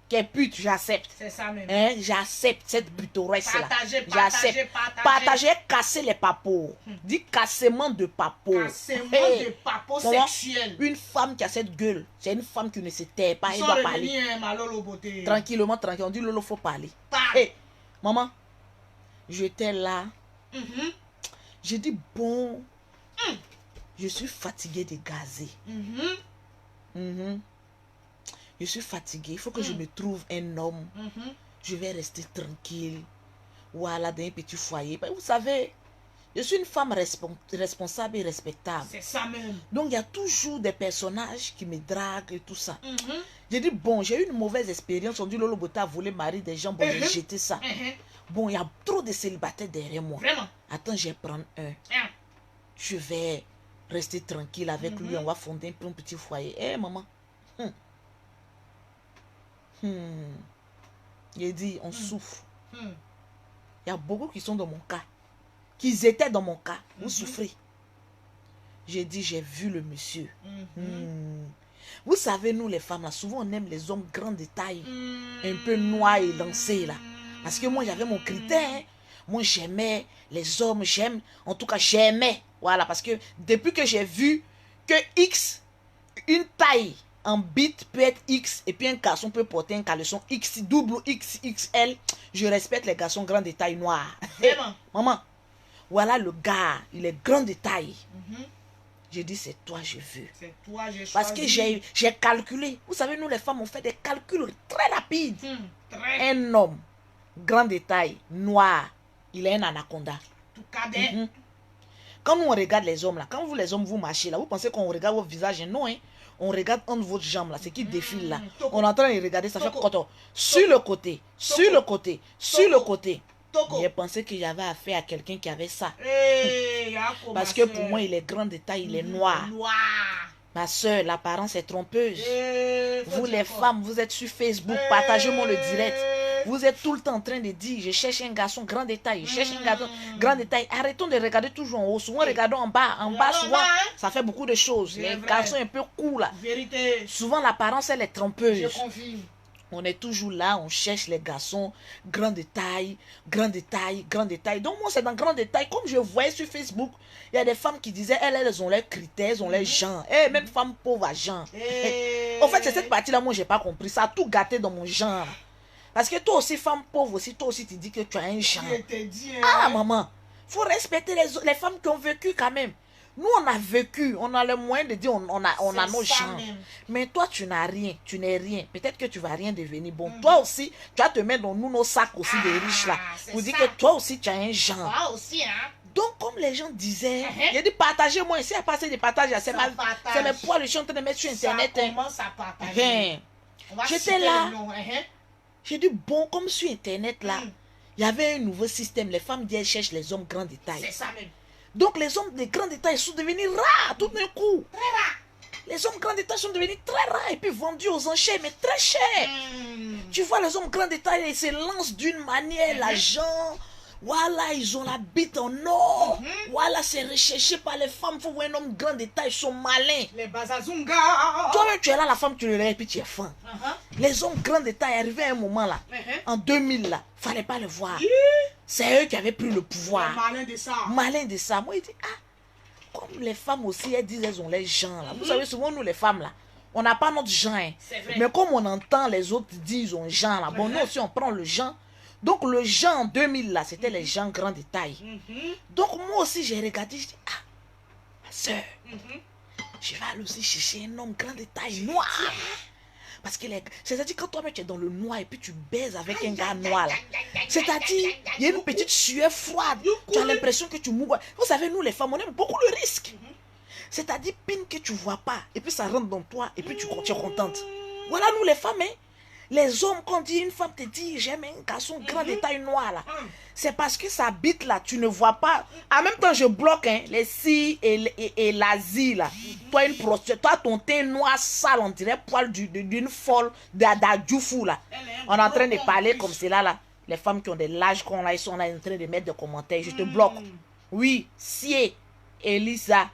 qui est pute, j'accepte. C'est ça même. Hein? J'accepte cette putoresse-là. Partager. Partager, casser les papos. Dis cassement de papos. Cassement de papos sexuels. Une femme qui a cette gueule, c'est une femme qui ne se tait pas. Elle doit parler. Tranquillement, tranquille. On dit Lolo, faut parler. Hey, maman, j'étais là. J'ai dit, bon, je suis fatiguée de gazer. Je suis fatiguée. Il faut que je me trouve un homme. Je vais rester tranquille. Voilà, dans un petit foyer. Vous savez, je suis une femme responsable et respectable. C'est ça même. Donc, il y a toujours des personnages qui me draguent et tout ça. J'ai dit, bon, j'ai eu une mauvaise expérience. On dit, Lolo Bota a volé mari des gens. Bon, j'ai jeté ça. Bon, il y a trop de célibataires derrière moi. Vraiment? Attends, je vais prendre un. Je vais rester tranquille avec lui. On va fonder un petit foyer. Eh, maman. Il dit, on souffre. Il y a beaucoup qui sont dans mon cas. Qu'ils étaient dans mon cas. Vous souffrez. J'ai dit, j'ai vu le monsieur. Vous savez, nous les femmes, là, souvent on aime les hommes grands de taille. Un peu noirs et lancés, là. Parce que moi, j'avais mon critère. Hein. Moi, j'aimais les hommes, en tout cas, j'aimais. Voilà, parce que depuis que j'ai vu que X, une taille en bite peut être X, et puis un garçon peut porter un caleçon X, double XXL, je respecte les garçons grands de taille noire. Vraiment? Maman, voilà le gars, il est grand de taille. J'ai dit, c'est toi, je veux. C'est toi, j'ai choisi. Parce que j'ai calculé. Vous savez, nous les femmes, on fait des calculs très rapides. Un homme, grand de taille, noir, il est un anaconda. Tout cadet. Quand nous on regarde les hommes là, quand vous les hommes vous marchez là, vous pensez qu'on regarde votre visage? Non, hein. On regarde entre votre jambe là, c'est qui défile là. On est en train de regarder, ça fait coton. Sur le côté, sur le côté, sur le côté. J'ai pensé que j'avais affaire à quelqu'un qui avait ça. Parce que pour moi, il est grand de taille, il est noir. Ma soeur, l'apparence est trompeuse. Vous les femmes, vous êtes sur Facebook, partagez-moi le direct. Vous êtes tout le temps en train de dire, je cherche un garçon grand détail, je cherche un garçon grand détail. Arrêtons de regarder toujours en haut, souvent regardons en bas. En bas, souvent, ça fait beaucoup de choses. Les garçons un peu cool là. Vérité. Souvent, l'apparence, elle est trompeuse. Je confirme. On est toujours là, on cherche les garçons, grand détail, grand détail, grand détail. Donc moi, c'est dans grand détail. Comme je voyais sur Facebook, il y a des femmes qui disaient, elles ont leurs critères, elles ont leurs gens. Même femme pauvre à genre. En fait, c'est cette partie-là, moi, j'ai pas compris. Ça a tout gâté dans mon genre. Parce que toi aussi, femme pauvre aussi, toi aussi, tu dis que tu as un genre. Je te dis, Ah, maman, faut respecter les femmes qui ont vécu quand même. Nous, on a vécu, on a le moyen de dire, on a nos gens. Mais toi, tu n'as rien, tu n'es rien. Peut-être que tu vas rien devenir. Bon, toi aussi, tu vas te mettre dans nos sacs aussi des riches là. Pour dire que toi aussi, tu as un genre. Toi aussi, hein. Donc, comme les gens disaient, j'ai dit partagez-moi. Si elle passe de partage, c'est mes poils, je suis en train de mettre sur Internet. Ça commence à partager. J'étais là. J'ai dit, bon, comme sur Internet, là, il y avait un nouveau système. Les femmes disent, elles cherchent les hommes grands détails. C'est ça même. Donc, les hommes de grands détails sont devenus rares tout d'un coup. Très rares. Les hommes grands détails sont devenus très rares et puis vendus aux enchères, mais très cher. Tu vois, les hommes grands détails, ils se lancent d'une manière, l'argent. Voilà, ils ont la bite en or. Voilà, c'est recherché par les femmes. Il faut voir un homme grand détail, ils sont malins. Les bazazunga. Toi-même, tu es là, la femme, tu le lèves et puis tu es faim. Les hommes grand détail arrivaient à un moment là. En 2000 là, fallait pas le voir. C'est eux qui avaient pris le pouvoir. Malin de ça. Malin de ça. Moi, il dit, comme les femmes aussi, elles disent, elles ont les gens là. Vous savez, souvent, nous les femmes là, on n'a pas notre genre. Hein. Mais comme on entend les autres dire, ils ont genre là. Bon, nous aussi, on prend le genre. Donc, le genre en 2000, là, c'était les gens grand détail. Donc, moi aussi, j'ai regardé, je dis, ma soeur, je vais aller aussi chercher un homme grand détail noir. Parce que, c'est-à-dire, quand toi-même, tu es dans le noir et puis tu baises avec un gars noir, là. C'est-à-dire, il y a une petite sueur froide. Tu as l'impression que tu mourras. Vous savez, nous, les femmes, on aime beaucoup le risque. C'est-à-dire, pine que tu ne vois pas. Et puis, ça rentre dans toi. Et puis, tu es contente. Voilà, nous, les femmes, hein. Les hommes, quand une femme te dit j'aime un garçon grand détail noir là, c'est parce que sa bite là, tu ne vois pas. En même temps, je bloque hein, les si et l'Asie là. Toi, une prostituée, toi, ton teint noir sale, on dirait poil d'une folle d'Adjoufou là. On est en train de parler comme cela là. Les femmes qui ont des l'âge qu'on a, ils sont là en train de mettre des commentaires. Je te bloque. Oui, Sie, Elisa,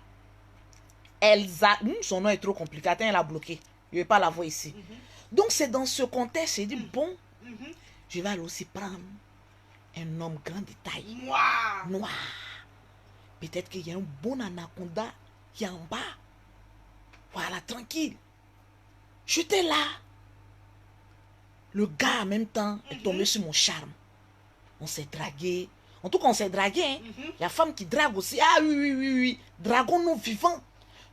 Elsa. Son nom est trop compliqué. Attends, elle a bloqué. Je ne vais pas la voir ici. Donc, c'est dans ce contexte, j'ai dit, bon, je vais aller aussi prendre un homme grand détail. Noir. Peut-être qu'il y a un bon anaconda qui est en bas. Voilà, tranquille. J'étais là. Le gars, en même temps, est tombé sur mon charme. On s'est dragué. En tout cas, on s'est dragué. Hein. Il y a femme qui drague aussi. Ah oui. Dragons-nous vivants.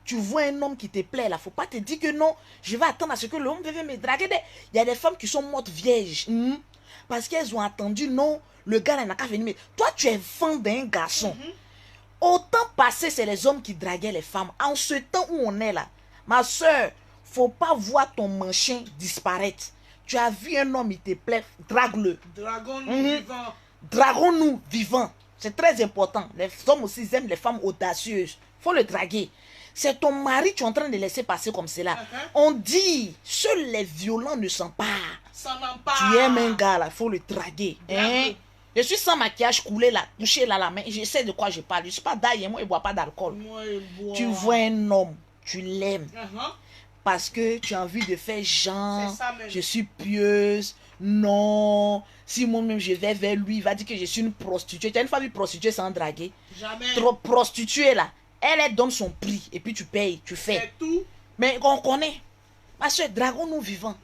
Tu vois un homme qui te plaît, là, faut pas te dire que non, je vais attendre à ce que l'homme vienne me draguer. Il y a des femmes qui sont mortes vierges. Parce qu'elles ont attendu, non, le gars là n'a qu'à venir. Mais toi, tu es fan d'un garçon. Au temps passé, c'est les hommes qui draguaient les femmes. En ce temps où on est là, ma soeur, faut pas voir ton manchin disparaître. Tu as vu un homme, il te plaît, drague-le. Dragon-nous vivants. Dragons-nous vivants. C'est très important. Les hommes aussi aiment les femmes audacieuses. Faut le draguer. C'est ton mari, tu es en train de laisser passer comme cela. On dit, seuls les violents ne sont pas. Tu aimes un gars là, il faut le draguer. Hein? Je suis sans maquillage, coulé là, touché là la main. Je sais de quoi je parle. Je ne suis pas d'ailleurs, moi je ne bois pas d'alcool. Tu vois un homme, tu l'aimes. Parce que tu as envie de faire genre, je suis pieuse. Non, si moi-même je vais vers lui, il va dire que je suis une prostituée. Tu as une femme prostituée sans draguer. Jamais. Trop prostituée là. Elle donne son prix et puis tu payes, tu fais. C'est tout. Mais on connaît. Ma soeur, dragons-nous vivants.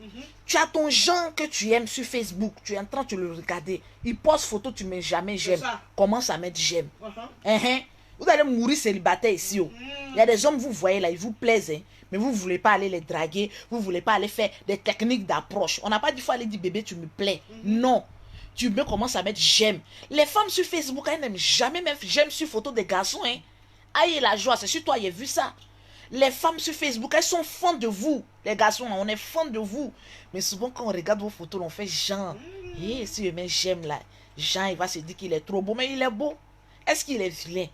Tu as ton genre que tu aimes sur Facebook. Tu es en train de le regarder. Il poste photo, tu ne mets jamais j'aime. Commence à mettre j'aime. Vous allez mourir célibataire ici. Il y a des hommes, vous voyez là, ils vous plaisent. Hein, mais vous ne voulez pas aller les draguer. Vous ne voulez pas aller faire des techniques d'approche. On n'a pas dit qu'il faut aller dire bébé, tu me plais. Non. Tu me commences à mettre j'aime. Les femmes sur Facebook, elles n'aiment jamais mettre j'aime sur photo des garçons. Hein. Aïe la joie, c'est sur toi, j'ai vu ça. Les femmes sur Facebook, elles sont fans de vous. Les garçons, on est fans de vous. Mais souvent, quand on regarde vos photos, on fait genre. Et si je mets j'aime là, Jean, il va se dire qu'il est trop beau. Mais il est beau. Est-ce qu'il est vilain?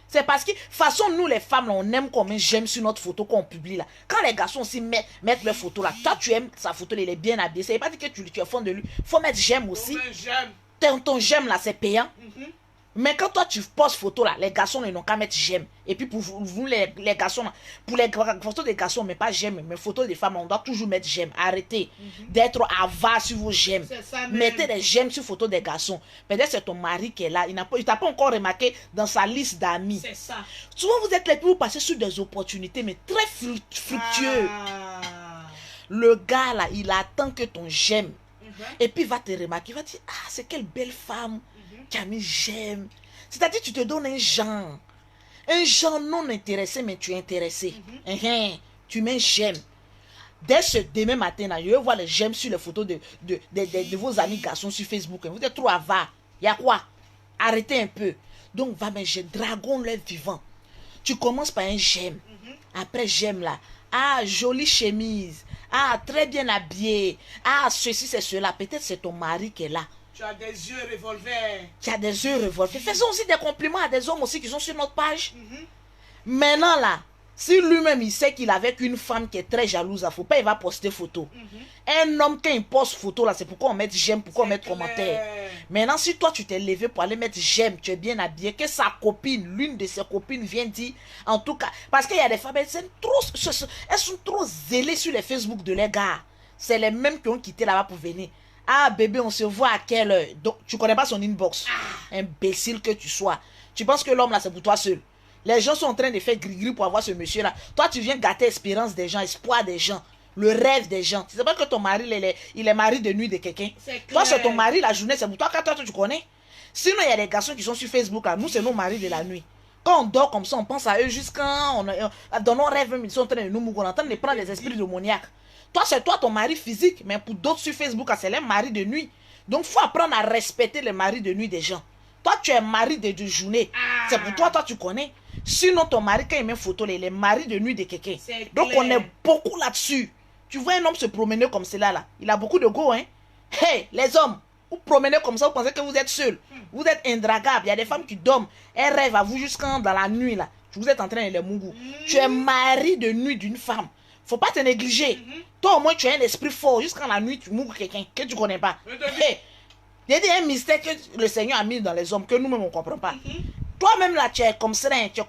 C'est parce que, de toute façon, nous les femmes, là, on aime comme un j'aime sur notre photo qu'on publie là. Quand les garçons aussi mettent leur photo là, toi tu aimes sa photo, elle est bien habillée. Ça veut pas dire que tu es fan de lui. Faut mettre j'aime aussi. Ton j'aime là, c'est payant. Mais quand toi tu postes photo là, les garçons ils n'ont qu'à mettre j'aime. Et puis pour vous les garçons là, pour les photos des garçons, mais pas j'aime, mais photos des femmes, on doit toujours mettre j'aime. Arrêtez d'être avare sur vos j'aime. Mettez des j'aime sur photos des garçons. Peut-être c'est ton mari qui est là, il t'a pas encore remarqué dans sa liste d'amis. C'est ça. Souvent vous êtes là pour vous passer sur des opportunités, mais très fructueux. Le gars là, il attend que ton j'aime. Et puis il va te remarquer, il va dire, ah c'est quelle belle femme. Camille, j'aime. C'est-à-dire, tu te donnes un genre. Un genre non intéressé, mais tu es intéressé. Tu mets j'aime. Dès ce demain matin, là, je vais voir les j'aime sur les photos de vos amis garçons sur Facebook. Vous êtes trop avare. Il y a quoi? Arrêtez un peu. Donc, va, mais dragon leur vivant. Tu commences par un j'aime. Après, j'aime là. Ah, jolie chemise. Ah, très bien habillé. Ah, ceci, c'est cela. Peut-être c'est ton mari qui est là. Tu as des yeux revolver. Tu as des yeux revolver. Faisons aussi des compliments à des hommes aussi qui sont sur notre page. Maintenant là, si lui-même il sait qu'il est avec une femme qui est très jalouse, il ne faut pas, il va poster photo. Un homme, quand il poste photo là, c'est pourquoi on met j'aime, pourquoi on met commentaire. Maintenant, si toi tu t'es levé pour aller mettre j'aime, tu es bien habillé, que sa copine, l'une de ses copines vient dire, en tout cas, parce qu'il y a des femmes, elles sont trop zélées sur les Facebook de les gars. C'est les mêmes qui ont quitté là-bas pour venir. Ah bébé, on se voit à quelle heure? Donc, tu connais pas son inbox. Imbécile que tu sois. Tu penses que l'homme là, c'est pour toi seul. Les gens sont en train de faire gris-gris pour avoir ce monsieur-là. Toi, tu viens gâter l'espérance des gens, espoir des gens, le rêve des gens. Tu sais pas que ton mari, il est mari de nuit de quelqu'un. Toi, c'est ton mari, la journée, c'est pour toi. Quand toi, tu connais. Sinon, il y a des garçons qui sont sur Facebook. Là. Nous, c'est nos maris de la nuit. Quand on dort comme ça, on pense à eux jusqu'à... Dans nos rêves, même, ils sont en train de nous mourir. On est en train de prendre des esprits démoniaques. Toi, c'est toi ton mari physique. Mais pour d'autres sur Facebook, c'est les maris de nuit. Donc, il faut apprendre à respecter les maris de nuit des gens. Toi, tu es mari de journée. C'est pour toi, tu connais. Sinon, ton mari, quand il met photo, il est mari de nuit de quelqu'un. Donc, on est beaucoup là-dessus. Tu vois un homme se promener comme cela, là. Il a beaucoup de go, hein. Hey, les hommes, vous promenez comme ça, vous pensez que vous êtes seuls. Vous êtes indragables. Il y a des femmes qui dorment. Elles rêvent à vous jusqu'à dans la nuit, là. Vous êtes en train de les mougou. Tu es mari de nuit d'une femme. Faut pas te négliger. Toi, au moins, tu as un esprit fort. Jusqu'à la nuit, tu mougues quelqu'un que tu connais pas. Hey, il y a un mystère que le Seigneur a mis dans les hommes que nous-mêmes, on ne comprend pas. Toi-même, là, tu es comme ça, hein, tu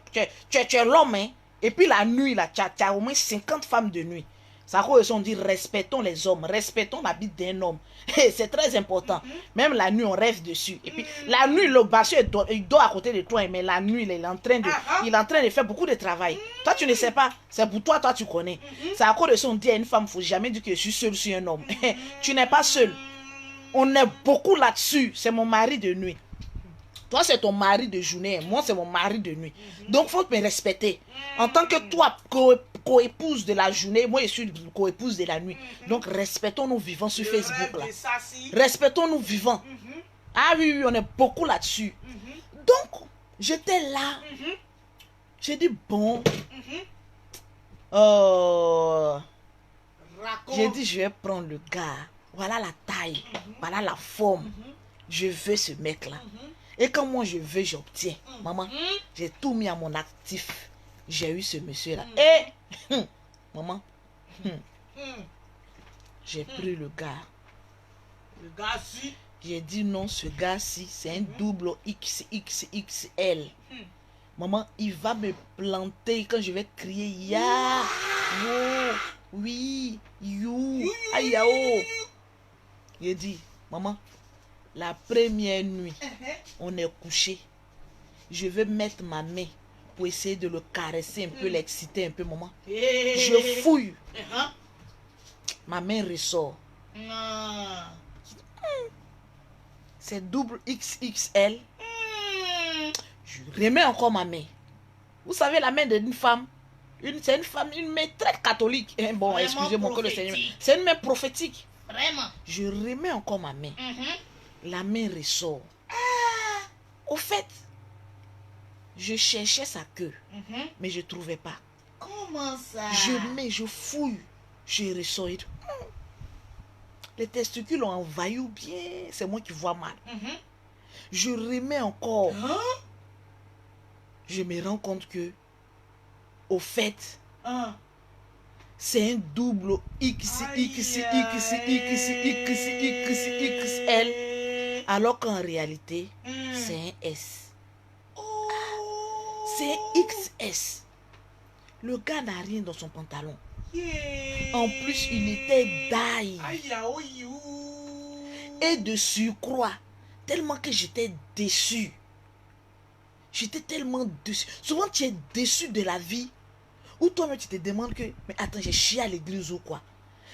es l'homme, hein, et puis la nuit, là, tu as au moins 50 femmes de nuit. Ça cause on dit, respectons les hommes, respectons la vie d'un homme. C'est très important. Même la nuit, on rêve dessus. Et puis, la nuit, le bâcheux, il dort à côté de toi, mais la nuit, il est en train de faire beaucoup de travail. Toi, tu ne sais pas. C'est pour toi, tu connais. C'est à cause de ça, on dit à une femme, il ne faut jamais dire que je suis seule sur un homme. Tu n'es pas seul. On est beaucoup là-dessus. C'est mon mari de nuit. Toi, c'est ton mari de journée. Moi, c'est mon mari de nuit. Donc, il faut me respecter. En tant que toi, co-épouse de la journée, moi, je suis co-épouse de la nuit. Donc, respectons-nous vivants sur Facebook. Là. Respectons-nous vivants. Ah oui, on est beaucoup là-dessus. Donc, j'étais là. J'ai dit, bon. J'ai dit, je vais prendre le gars. Voilà la taille. Voilà la forme. Je veux ce mec-là. Et quand moi je veux, j'obtiens. Maman, j'ai tout mis à mon actif. J'ai eu ce monsieur-là. Et, maman, j'ai pris le gars. Le gars-ci. J'ai dit non, ce gars-ci, c'est un double XXXL. Maman, il va me planter quand je vais crier ya, yo, oui, you, aïe, yao. J'ai dit, maman, la première nuit, on est couché. Je veux mettre ma main pour essayer de le caresser un peu, l'exciter un peu, maman. Je fouille. Ma main ressort. C'est double XXL. Je remets encore ma main. Vous savez, la main d'une femme, c'est une femme, une main très catholique. Bon, excusez-moi que le Seigneur. C'est une main prophétique. Vraiment. Je remets encore ma main. La main ressort. Au fait, je cherchais sa queue, mais je ne trouvais pas. Comment ça? Je fouille, je ressors. Les testicules ont envahi ou bien c'est moi qui vois mal. Je remets encore. Je me rends compte que, au fait, c'est un double XXXXXXL, alors qu'en réalité, c'est un S. C'est un XS. Le gars n'a rien dans son pantalon. En plus, il était daille. Et de surcroît, tellement que j'étais déçu. J'étais tellement déçu. Souvent, tu es déçu de la vie. Ou toi-même, tu te demandes que, mais attends, j'ai chié à l'église ou quoi?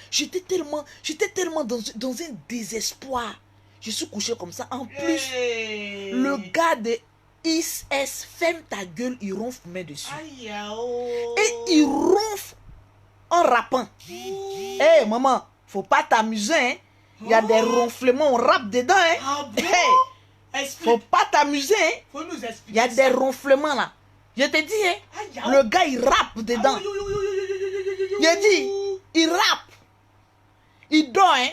J'étais tellement dans un désespoir. Je suis couché comme ça. En plus, le gars de IS, ferme ta gueule, il ronfle main dessus. Et il ronfle en rappant. Hé, maman, faut pas t'amuser, hein? Il y a des ronflements, on rappe dedans, hein? Faut pas t'amuser, hein. Faut nous expliquer. Il y a des ronflements là. Je te dis, hein, le gars il rappe dedans. Je dis, il rappe. Il dort, hein.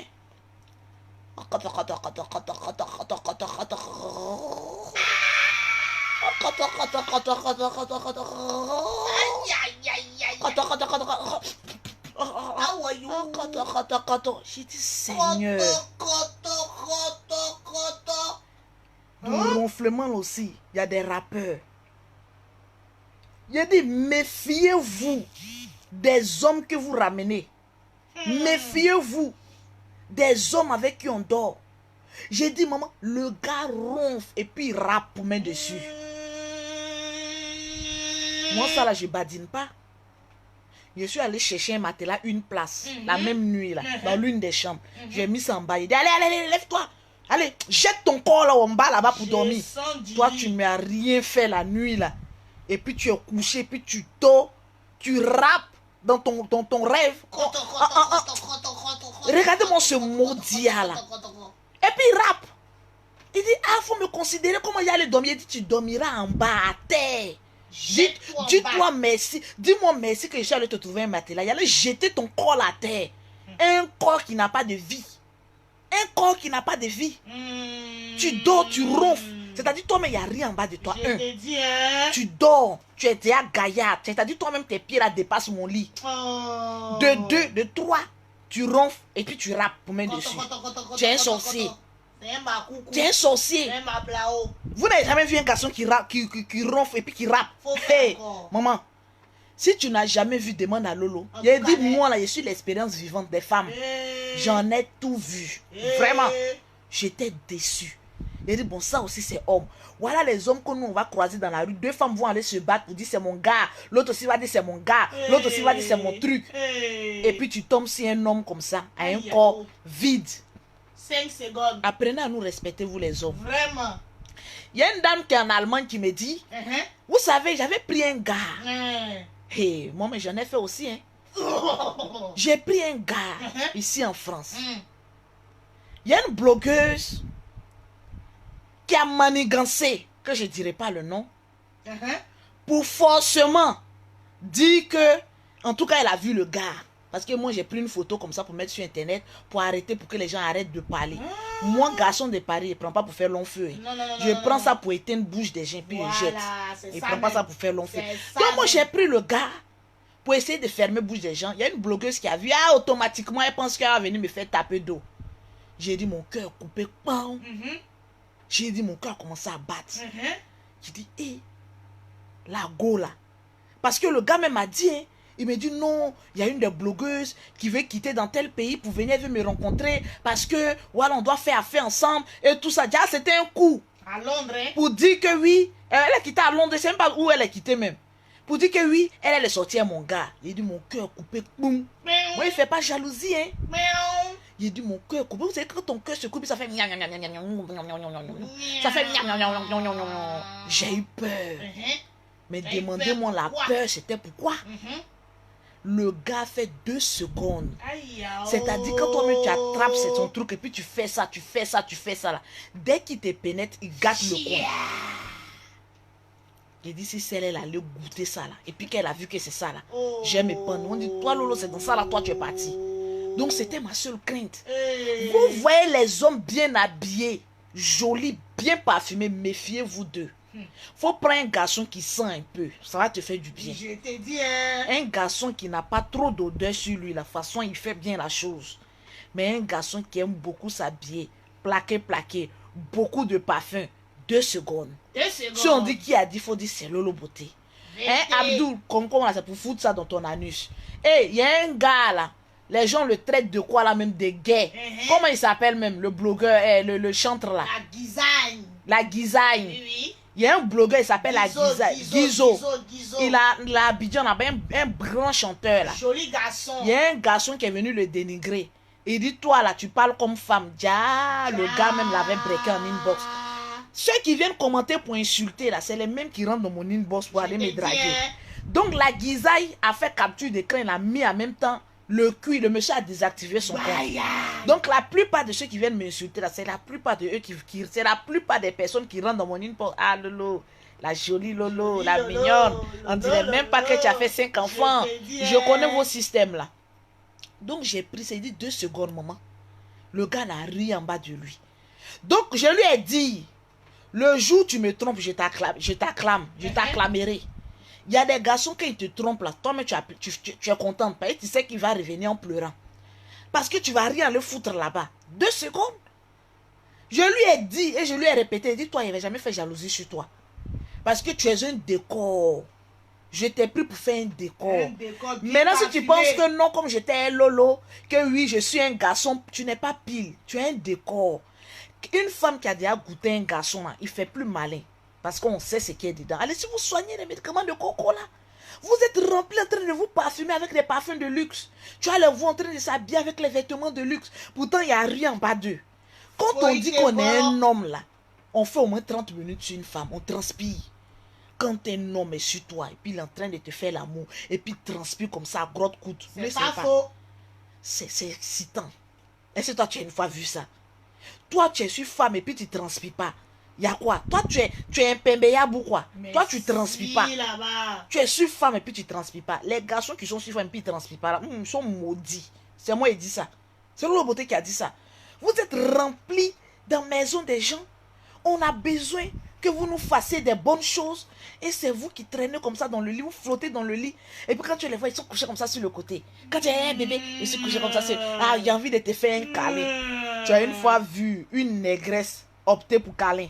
J'ai dit, Seigneur. Du ronflement aussi, il y a des rappeurs. Il dit, méfiez-vous des hommes que vous ramenez. Méfiez-vous des hommes avec qui on dort. J'ai dit, maman, le gars ronfle et puis il rappe pour mettre dessus. Moi, ça là, je badine pas. Je suis allé chercher un matelas, une place, la même nuit là, dans l'une des chambres. J'ai mis ça en bas. Il dit, allez, lève-toi. Allez, jette ton corps là en bas là-bas pour dormir. Toi, tu ne m'as rien fait la nuit là. Et puis tu es couché, puis tu dors, tu rappes dans ton rêve. Regardez-moi ce maudit là. Et puis il rappe. Il dit, faut me considérer comment il allait dormir. Il dit, tu dormiras en bas à terre. Dis-toi merci. Dis-moi merci que je suis allé te trouver un matelas. Il allait jeter ton corps à terre. Un corps qui n'a pas de vie. Un corps qui n'a pas de vie. Tu dors, tu ronfles. C'est-à-dire toi-même, il n'y a rien en bas de toi. Tu dors, tu es déjà gaillard. C'est-à-dire toi-même, tes pieds là dépassent mon lit. De 2, de 3, tu ronfles et puis tu rappes pour mettre dessus. Tu es un sorcier. Tu es un sorcier. Vous n'avez jamais vu un garçon qui ronfle et puis qui rappe. Hey, maman, si tu n'as jamais vu, demande à Lolo. Il a dit, moi là, je suis l'expérience vivante des femmes. J'en ai tout vu. Vraiment, j'étais déçu. Il dit, bon, ça aussi c'est homme. Voilà les hommes que nous on va croiser dans la rue. 2 femmes vont aller se battre pour dire c'est mon gars. L'autre aussi va dire c'est mon gars. L'autre aussi va dire c'est mon truc. Et puis tu tombes sur un homme comme ça, à un corps vide. 5 secondes. Apprenez à nous respecter, vous les hommes. Vraiment. Il y a une dame qui est en Allemagne qui me dit, vous savez, j'avais pris un gars. Hey, moi, mais j'en ai fait aussi. Hein. J'ai pris un gars ici en France. Il y a une blogueuse qui a manigancé, que je ne dirai pas le nom, pour forcément dire que, en tout cas, elle a vu le gars. Parce que moi, j'ai pris une photo comme ça pour mettre sur Internet, pour arrêter, pour que les gens arrêtent de parler. Moi, garçon de Paris, je ne prends pas pour faire long feu. Je prends ça pour éteindre bouche des gens, puis je jette. Je ne prends pas ça pour faire long feu. Donc, moi, j'ai pris le gars pour essayer de fermer bouche des gens. Il y a une blogueuse qui a vu, automatiquement, elle pense qu'elle va venir me faire taper d'eau. J'ai dit, mon cœur coupé, pam. J'ai dit, mon cœur a commencé à battre. J'ai dit, la go là. Parce que le gars même m'a dit, il me dit, non, il y a une des blogueuses qui veut quitter dans tel pays pour venir, elle veut me rencontrer parce que, voilà, on doit faire affaire ensemble et tout ça. Déjà, c'était un coup. À Londres, hein? Pour dire que oui, elle est quittée à Londres, je ne sais même pas où elle est quittée même. Pour dire que oui, elle est sortie à mon gars. Il dit, mon cœur coupé, boum. Moi, il ne fait pas jalousie, hein. Il dit, mon cœur coupé. Vous savez, quand ton cœur se coupe, ça fait... Ça fait... J'ai eu peur. Mais demandez-moi la peur, c'était pourquoi? Le gars fait 2 secondes. C'est-à-dire, quand toi-même tu attrapes, c'est ton truc, et puis tu fais ça, tu fais ça, tu fais ça là. Dès qu'il te pénètre, il gâte le coin. Il dit, si celle elle allait goûter ça là, et puis qu'elle a vu que c'est ça là, j'aime mes pannes. On dit, toi Lolo, c'est dans ça là, toi tu es parti. Donc c'était ma seule crainte. Vous voyez les hommes bien habillés, jolis, bien parfumés, méfiez-vous d'eux. Faut prendre un garçon qui sent un peu, ça va te faire du bien. Je t'ai dit, hein. Un garçon qui n'a pas trop d'odeur sur lui, la façon il fait bien la chose. Mais un garçon qui aime beaucoup s'habiller, plaqué, beaucoup de parfum, 2 secondes. 2 secondes. Si on dit qui a dit, faut dire c'est Lolo Beauté. Abdul, comment c'est pour foutre ça dans ton anus? Il y a un gars là, les gens le traitent de quoi là même, des gays. Comment il s'appelle même, le blogueur, le chantre là? La Gizagne. Oui. Il y a un blogueur, il s'appelle la Gizo. Il a Abidjan, un grand chanteur là. Joli garçon. Il y a un garçon qui est venu le dénigrer. Il dit, toi là, tu parles comme femme. Le gars même l'avait breaké en inbox. Ceux qui viennent commenter pour insulter là, c'est les mêmes qui rentrent dans mon inbox pour aller me draguer. Donc la Gizaï a fait capture d'écran, il a mis en même temps le cuit, le monsieur a désactivé son compte. Donc la plupart de ceux qui viennent m'insulter là, c'est la plupart de eux c'est la plupart des personnes qui rentrent dans mon inbox. Ah Lolo, la jolie Lolo, la mignonne. On dirait même pas que tu as fait 5 enfants. Je connais vos systèmes là. Donc j'ai pris, c'est dit 2 secondes maman. Le gars n'a ri en bas de lui. Donc je lui ai dit, le jour où tu me trompes, je t'acclamerai. Il y a des garçons qui te trompent là, toi mais tu es contente, parce que tu sais qu'il va revenir en pleurant. Parce que tu vas rien le foutre là-bas. 2 secondes. Je lui ai dit et je lui ai répété, dis-toi, il n'avait jamais fait jalousie sur toi. Parce que tu es un décor. Je t'ai pris pour faire un décor. Maintenant, si tu penses que non, comme j'étais un lolo, que oui, je suis un garçon, tu n'es pas pile. Tu es un décor. Une femme qui a déjà goûté un garçon, là, il fait plus malin. Parce qu'on sait ce qui est dedans. Allez, si vous soignez les médicaments de coco, là, vous êtes rempli en train de vous parfumer avec des parfums de luxe. Tu as le vous en train de s'habiller avec les vêtements de luxe. Pourtant, il n'y a rien en bas d'eux. Quand on dit qu'on est un homme, là, on fait au moins 30 minutes sur une femme. On transpire. Quand un homme est sur toi, et puis il est en train de te faire l'amour, et puis il transpire comme ça, à grotte coude. C'est pas faux. C'est excitant. Est-ce que toi, tu as une fois vu ça? Toi, tu es sur femme, et puis tu ne transpires pas. Il y a quoi? Toi, tu es un pembeyab ou quoi? Mais toi, tu ne transpires pas. Tu es sur femme, et puis tu ne transpires pas. Les garçons qui sont sur femme, et puis ils ne transpirent pas, ils sont maudits. C'est moi qui dis ça. C'est Lolo Beauté qui a dit ça. Vous êtes remplis dans la maison des gens. On a besoin que vous nous fassiez des bonnes choses. Et c'est vous qui traînez comme ça dans le lit, vous flottez dans le lit. Et puis quand tu les vois, ils sont couchés comme ça sur le côté. Quand tu as un bébé, ils sont couchés comme ça sur... Ah, j'ai envie de te faire un câlin. Tu as une fois vu une négresse opter pour câlin.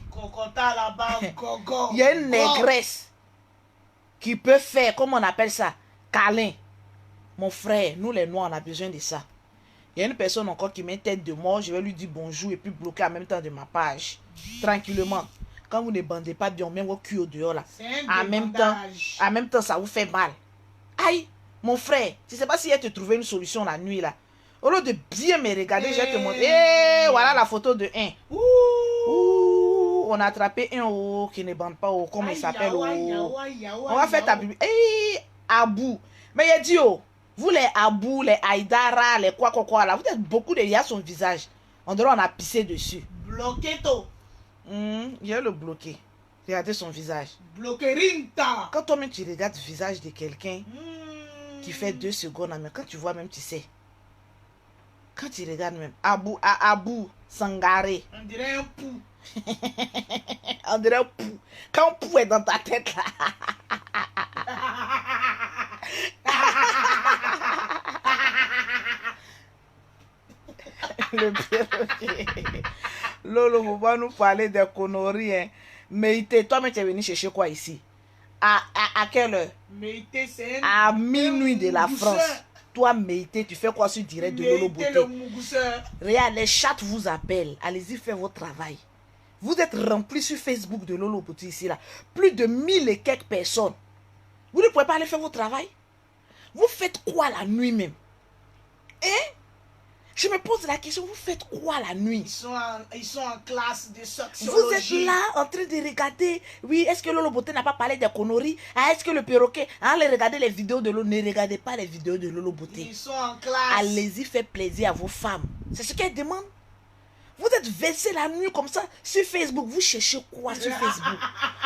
Il y a une négresse qui peut faire, comment on appelle ça, câlin. Mon frère, nous les noirs, on a besoin de ça. Il y a une personne encore qui met tête de mort, je vais lui dire bonjour et puis bloquer en même temps de ma page. Tranquillement. Quand vous ne bandez pas bien, on met vos culs au dehors là. En même temps, ça vous fait mal. Aïe, mon frère, tu ne sais pas si elle te trouvait une solution la nuit là. Au lieu de bien me regarder, je vais te montrer. Voilà la photo de un. Ouh, on a attrapé un qui ne bande pas, comment il s'appelle. On va faire ta bibi. Abou. Mais il a dit, vous les Abou, les Aïdara, les quoi là, vous êtes beaucoup de... Il y a son visage. On dirait on a pissé dessus. Bloqué tout. Je vais le bloquer. Regardez son visage. Bloqué Rinta. Quand toi-même tu regardes le visage de quelqu'un qui fait 2 secondes, mais quand tu vois même, tu sais. Quand tu regardes même, Abou, Sangaré. On dirait un pou. On dirait un pou. Quand pou est dans ta tête là. Le perroquet. Lolo, vous va nous parler des conneries. Hein. Méité, toi-même tu es venu chercher quoi ici? À quelle heure? Méité, c'est à minuit de la France. Toi, Méité, tu fais quoi sur direct de Lolo Beauté? Regarde, les chats vous appellent. Allez-y, faites votre travail. Vous êtes remplis sur Facebook de Lolo Beauté ici là. Plus de 1000 et quelques personnes. Vous ne pouvez pas aller faire votre travail? Vous faites quoi la nuit même? Hein? Je me pose la question, vous faites quoi la nuit? Ils sont en classe de sociologie. Vous êtes là en train de regarder. Oui, est-ce que Lolo Beauté n'a pas parlé des conneries? Ah, est-ce que le perroquet... Allez regarder les vidéos de Lolo. Ne regardez pas les vidéos de Lolo Beauté. Ils sont en classe. Allez-y, faites plaisir à vos femmes. C'est ce qu'elles demandent. Vous êtes versés la nuit comme ça sur Facebook. Vous cherchez quoi sur Facebook?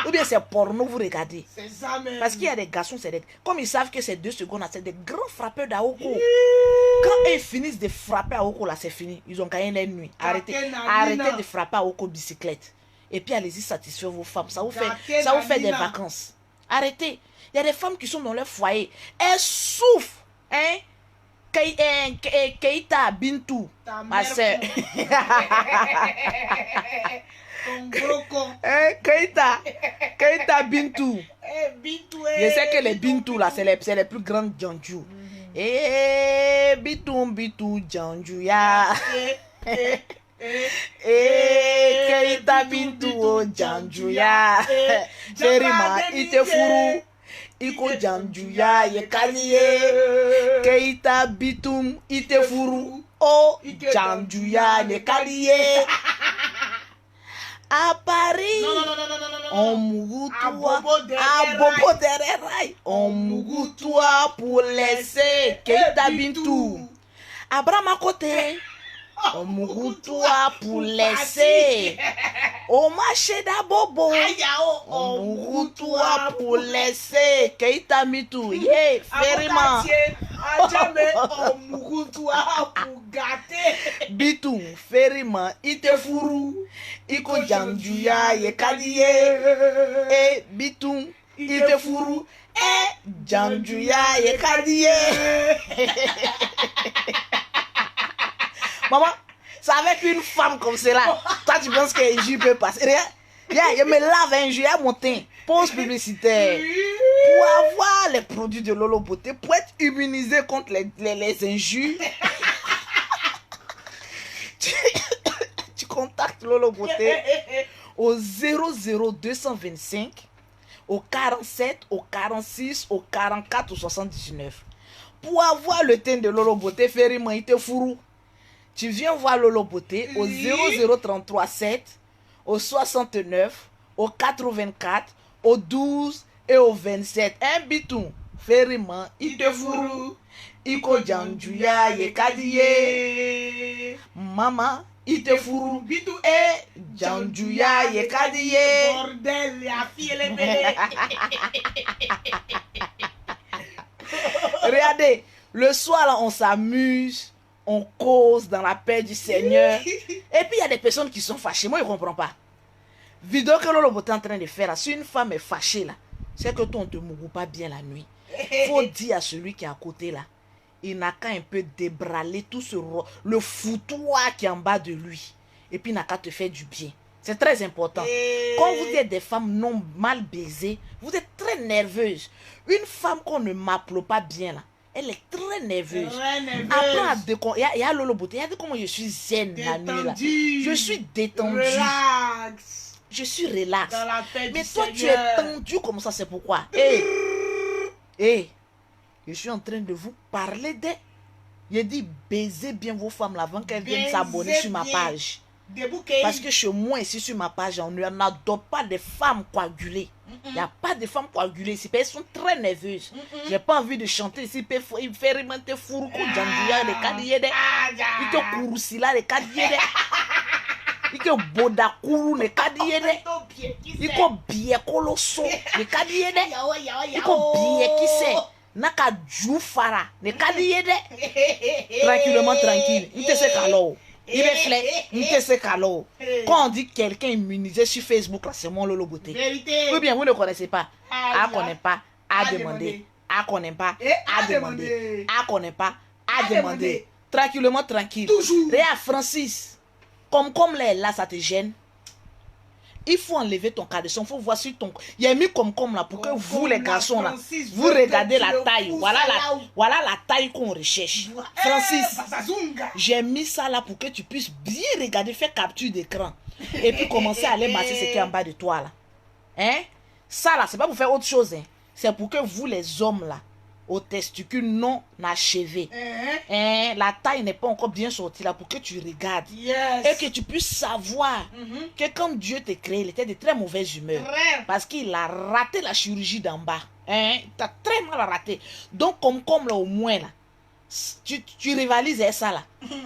Ou bien c'est porno, vous regardez. C'est ça même. Parce qu'il y a des garçons, comme ils savent que c'est 2 secondes, c'est des grands frappeurs d'Aoko. Quand ils finissent de frapper à Oko, là, c'est fini. Ils ont gagné la nuit. Arrêtez de frapper à Oko bicyclette. Et puis allez-y satisfaire vos femmes. Ça vous fait des vacances. Arrêtez. Il y a des femmes qui sont dans leur foyer. Elles souffrent. Hein? Keita Bintou, ma soeur. Keita Bintou. Je sais que les Bintou là, c'est les plus grandes Djanjou. Bintou Djanjou ya. Keita Bintou Djanjou ya. Serima ite furu. Iko Djanjouya ye kaliye Keita bitum ite furu o Djanjouya ye kaliye. À Paris, on mougoutouа. À Bobo derrière rail, on mougoutoua pour laisser Keita Bintou. À Brahma côté, on mougoutoua pour laisser. Au marché d'Abobo, on mougoutoua pour laisser Keita Bintou. Yeah, Ferryman. On mougoutoua pour gâter. Bitou, Ferryman, ite furu. Iko janjuya ye kadiye. Eh, Bitou, ite furu. Eh, janjuya ye kadiye. Maman, c'est avec une femme comme cela. Toi, tu penses qu'un jus peut passer. Regarde, je me lave un jus à mon teint. Pause publicitaire. Pour avoir les produits de Lolo Beauté, pour être immunisé contre les injures, tu contactes Lolo Beauté au 00225, au 47, au 46, au 44, au 79. Pour avoir le teint de Lolo Beauté, Ferryman, il te fourrou. Tu viens voir Lolo Beauté au 00337, au 69, au 84, au 12 et au 27. Un bitou, Ferryman, il te fourrou. Iko janjuya ye kadiye. Maman, il te fourrou. Bitou et janjuya ye kadiye. Bordel, la fille elle est belle. Regardez, le soir là, on s'amuse. On cause dans la paix du Seigneur. Et puis il y a des personnes qui sont fâchées. Moi, je ne comprends pas. Vidéo que Lolo Beauté est en train de faire là, si une femme est fâchée là, c'est que toi, on ne te mourou pas bien la nuit. Il faut dire à celui qui est à côté là, il n'a qu'à un peu débraler tout le foutoir qui est en bas de lui. Et puis il n'a qu'à te faire du bien. C'est très important. Quand vous êtes des femmes non mal baisées, vous êtes très nerveuses. Une femme qu'on ne m'appelle pas bien là, elle est très nerveuse. Après, il y a Lolo Beauté. Il a dit comment je suis zen la nuit là. Je suis détendue. Relax. Je suis relax. Dans la paix mais du toi, Seigneur. tu es tendu comme ça, c'est pourquoi. Je suis en train de vous parler de. Je dis baisez bien vos femmes là avant qu'elles viennent s'abonner sur ma page. Parce que chez moi, ici sur ma page, on n'adopte pas de femmes coagulées. Il n'y a pas de femmes coagulées ici. Elles sont très nerveuses. J'ai pas envie de chanter ici. Il fait remonter Furuko, Djandouya, les Kadiyede. Il te Kourousila, les Kadiyede. Il te Bodakuru, les Kadiyede. Il te Biye Koloso, les Kadiyede. Il te Biye qui c'est. Naka Djoufara, les Kadiyede. Tranquillement, tranquille. Il te sait qu'alors. Il reflète, il te sait qu'alors. Quand on dit quelqu'un immunisé sur Facebook, là, c'est mon Lolo Beauté. Vérité. Ou bien vous ne connaissez pas. À connaît pas, à demander. À connaît pas, à demander. À connaît pas, à demander. Tranquillement, tranquille. Toujours. Regarde, Francis. Comme là, ça te gêne. Il faut enlever ton caleçon. Il faut voir sur ton. Il y a mis comme là pour que vous, les garçons, là, vous regardez la taille. Voilà la taille qu'on recherche. Francis, j'ai mis ça là pour que tu puisses bien regarder, faire capture d'écran. Et puis commencer à aller masser ce qui est en bas de toi là. Hein? Ça là, c'est pas pour faire autre chose. Hein? C'est pour que vous, les hommes là, aux testicules non achevés, hein? La taille n'est pas encore bien sortie là pour que tu regardes. Et que tu puisses savoir que quand Dieu t'a créé, il était de très mauvaise humeur. Parce qu'il a raté la chirurgie d'en bas. Hein? Tu as très mal raté. Donc, comme là au moins là, tu rivalises avec ça là.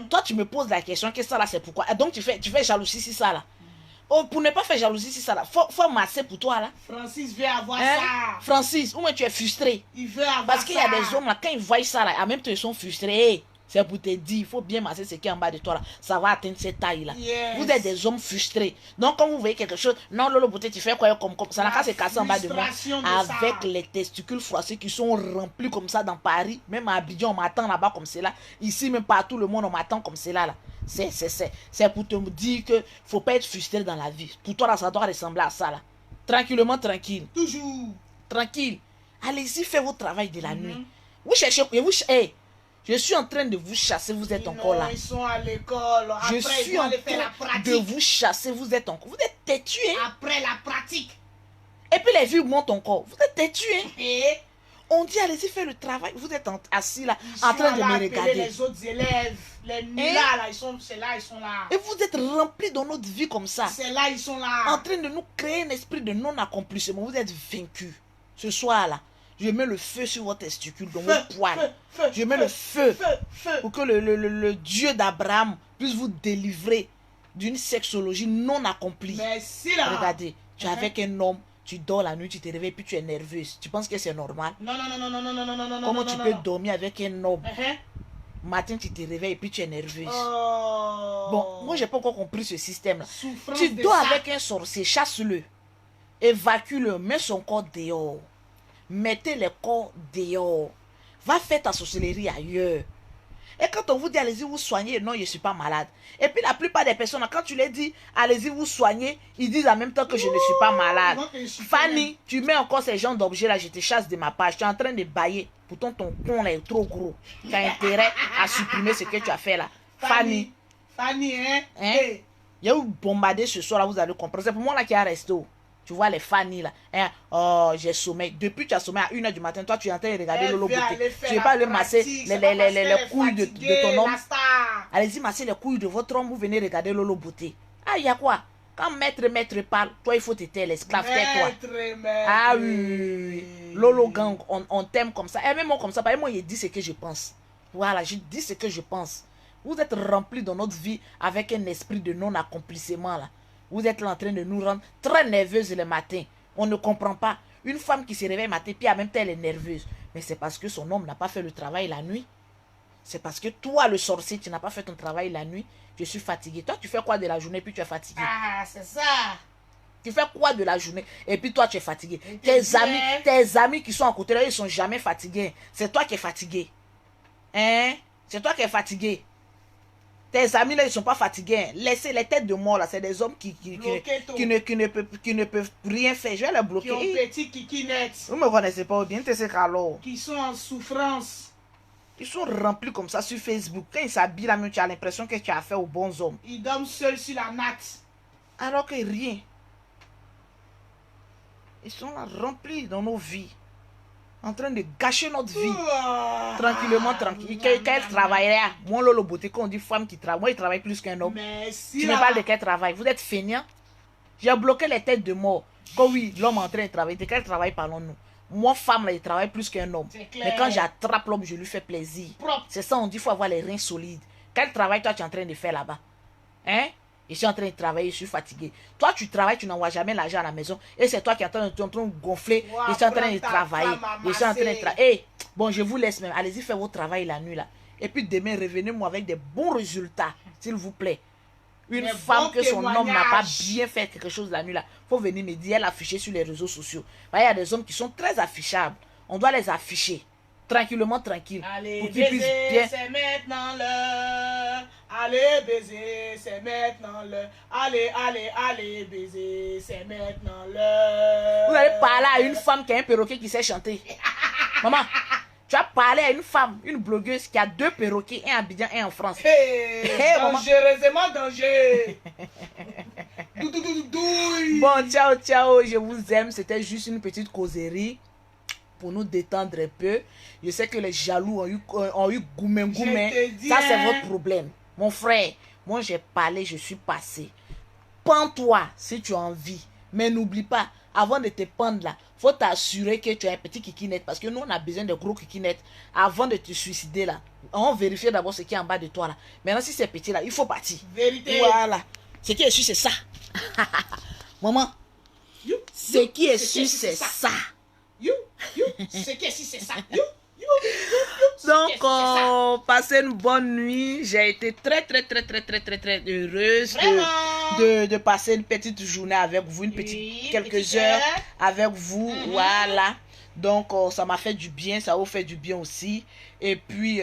Toi, tu me poses la question que ça là, c'est pourquoi. Et donc, tu fais jalousie si ça là. Oh, pour ne pas faire jalousie si ça là, faut masser pour toi là. Francis veut avoir ça. Francis, ou même tu es frustré. Il veut avoir parce qu'il y a des hommes là, quand ils voient ça là, en même temps ils sont frustrés. C'est pour te dire, il faut bien masser ce qui est en bas de toi là. Ça va atteindre cette taille là. Vous êtes des hommes frustrés. Donc quand vous voyez quelque chose, non Lolo Beauté, tu fais quoi comme ça n'a qu'à se casser en bas de moi. Avec les testicules froissés qui sont remplis comme ça dans Paris, même à Abidjan on m'attend là-bas comme cela. Ici même partout le monde on m'attend comme cela là. C'est pour te dire que faut pas être frustré dans la vie. Pour toi là, ça doit ressembler à ça là. Tranquillement, tranquille. Toujours. Tranquille. Allez-y, faites votre travail de la nuit. Vous cherchez, je suis en train de vous chasser, vous êtes encore là. Ils sont à l'école. Je suis en train de vous chasser, vous êtes encore. Vous êtes têtus, hein? Après la pratique. Et puis les vues montent encore. Vous êtes têtus, hein? On dit, allez-y faire le travail. Vous êtes assis là, en train de me regarder. Les autres élèves, les nullards là, ils sont là. Et vous êtes remplis dans notre vie comme ça. C'est là, ils sont là. En train de nous créer un esprit de non-accomplissement. Vous êtes vaincus. Ce soir-là, je mets le feu sur votre testicule, dans vos poils. Je mets le feu pour que le Dieu d'Abraham puisse vous délivrer d'une sexologie non accomplie. Merci là. Regardez, tu es avec un homme. Tu dors la nuit, tu te réveilles, puis tu es nerveuse. Tu penses que c'est normal? Non. Comment tu peux dormir avec un homme? Matin, tu te réveilles et puis tu es nerveuse. Bon, moi, je n'ai pas encore compris ce système-là. Tu dors avec un sorcier, chasse-le. Évacue-le, mets son corps dehors. Mettez les corps dehors. Va faire ta sorcellerie ailleurs. Et quand on vous dit, allez-y vous soignez, non, je ne suis pas malade. Et puis la plupart des personnes, quand tu les dis, allez-y vous soignez, ils disent en même temps que je ne suis pas malade. Fanny, tu mets encore ces genres d'objets là, je te chasse de ma page. Tu es en train de bailler. Pourtant ton con là est trop gros. Tu as intérêt à supprimer ce que tu as fait là. Fanny, hein? Il y a eu bombardé ce soir là, vous allez comprendre. C'est pour moi là qui a resté. Tu vois les Fanny là. Oh, j'ai sommeil. Depuis tu as sommeil à 1h du matin, toi tu es en train de regarder Lolo Beauté. Tu ne veux pas le masser les couilles de ton homme. Allez-y masser les couilles de votre homme, vous venez regarder Lolo Beauté. Ah, il y a quoi? Quand maître parle, toi il faut te taire, l'esclave, tais-toi. Ah oui. Lolo Gang, on t'aime comme ça. Et même moi comme ça, moi je dis ce que je pense. Voilà, je dis ce que je pense. Vous êtes remplis dans notre vie avec un esprit de non-accomplissement là. Vous êtes là en train de nous rendre très nerveuses le matin. On ne comprend pas. Une femme qui se réveille le matin, puis en même temps elle est nerveuse. Mais c'est parce que son homme n'a pas fait le travail la nuit. C'est parce que toi, le sorcier, tu n'as pas fait ton travail la nuit. Je suis fatigué. Toi, tu fais quoi de la journée, puis tu es fatigué? Ah, c'est ça. Tu fais quoi de la journée, et puis toi, tu es fatigué? Tes amis qui sont à côté là, ils ne sont jamais fatigués. C'est toi qui es fatigué. Hein? C'est toi qui es fatigué. Tes amis là, ils ne sont pas fatigués. Laissez les têtes de mort là. C'est des hommes qui ne peuvent rien faire. Je vais les bloquer. Qui ont petit kikinettes. Vous ne me connaissez pas bien, qui sont en souffrance. Ils sont remplis comme ça sur Facebook. Quand ils s'habillent là, tu as l'impression que tu as affaire aux bons hommes. Ils dorment seuls sur la natte. Alors que rien. Ils sont là remplis dans nos vies. En train de gâcher notre vie. Tranquillement, tranquille. Quel travail là? Moi, Lolo Beauté, quand on dit femme qui travaille, moi, il travaille plus qu'un homme. Tu me parles de quel travail? Vous êtes feignant? J'ai bloqué les têtes de mort. Quand oui, l'homme est en train de travailler. De quel travail parlons-nous? Moi, femme, là, il travaille plus qu'un homme. Mais quand j'attrape l'homme, je lui fais plaisir. C'est ça, on dit qu'il faut avoir les reins solides. Quel travail toi, tu es en train de faire là-bas? Hein? Je suis en train de travailler, je suis fatigué. Toi, tu travailles, tu n'envoies jamais l'argent à la maison. Et c'est toi qui es en train de gonfler. Je suis en train de travailler. Je suis en train de travailler. Bon, je vous laisse même. Allez-y faire votre travail la nuit là. Et puis demain, revenez-moi avec des bons résultats, s'il vous plaît. Une femme que son homme n'a pas bien fait quelque chose la nuit là. Il faut venir me dire, elle afficher sur les réseaux sociaux. Il y a des hommes qui sont très affichables. On doit les afficher. Tranquillement, tranquille. Allez baiser, c'est maintenant l'heure. Allez baiser, c'est maintenant l'heure. Allez baiser, c'est maintenant l'heure. Vous allez parler à une femme qui a un perroquet qui sait chanter. Maman, tu as parlé à une femme, une blogueuse qui a 2 perroquets, un à Abidjan et un en France. Dangereusement danger. Bon, ciao, ciao, je vous aime. C'était juste une petite causerie pour nous détendre un peu. Je sais que les jaloux ont eu goumen. Ça, c'est votre problème. Mon frère, moi, j'ai parlé, je suis passé. Pends-toi si tu as envie. Mais n'oublie pas, avant de te pendre là, faut t'assurer que tu as un petit kikinette. Parce que nous, on a besoin de gros kikinettes. Avant de te suicider là, on vérifie d'abord ce qui est en bas de toi là. Maintenant, si c'est petit là, il faut partir. Vérité. Voilà. Ce qui est sûr, c'est ça. Maman, ce qui est sûr, c'est ça. Ce qui est sûr, c'est ça. Donc, passez une bonne nuit. J'ai été très heureuse de passer une petite journée avec vous, quelques heures avec vous. Voilà. Donc, ça m'a fait du bien, ça vous fait du bien aussi. Et puis,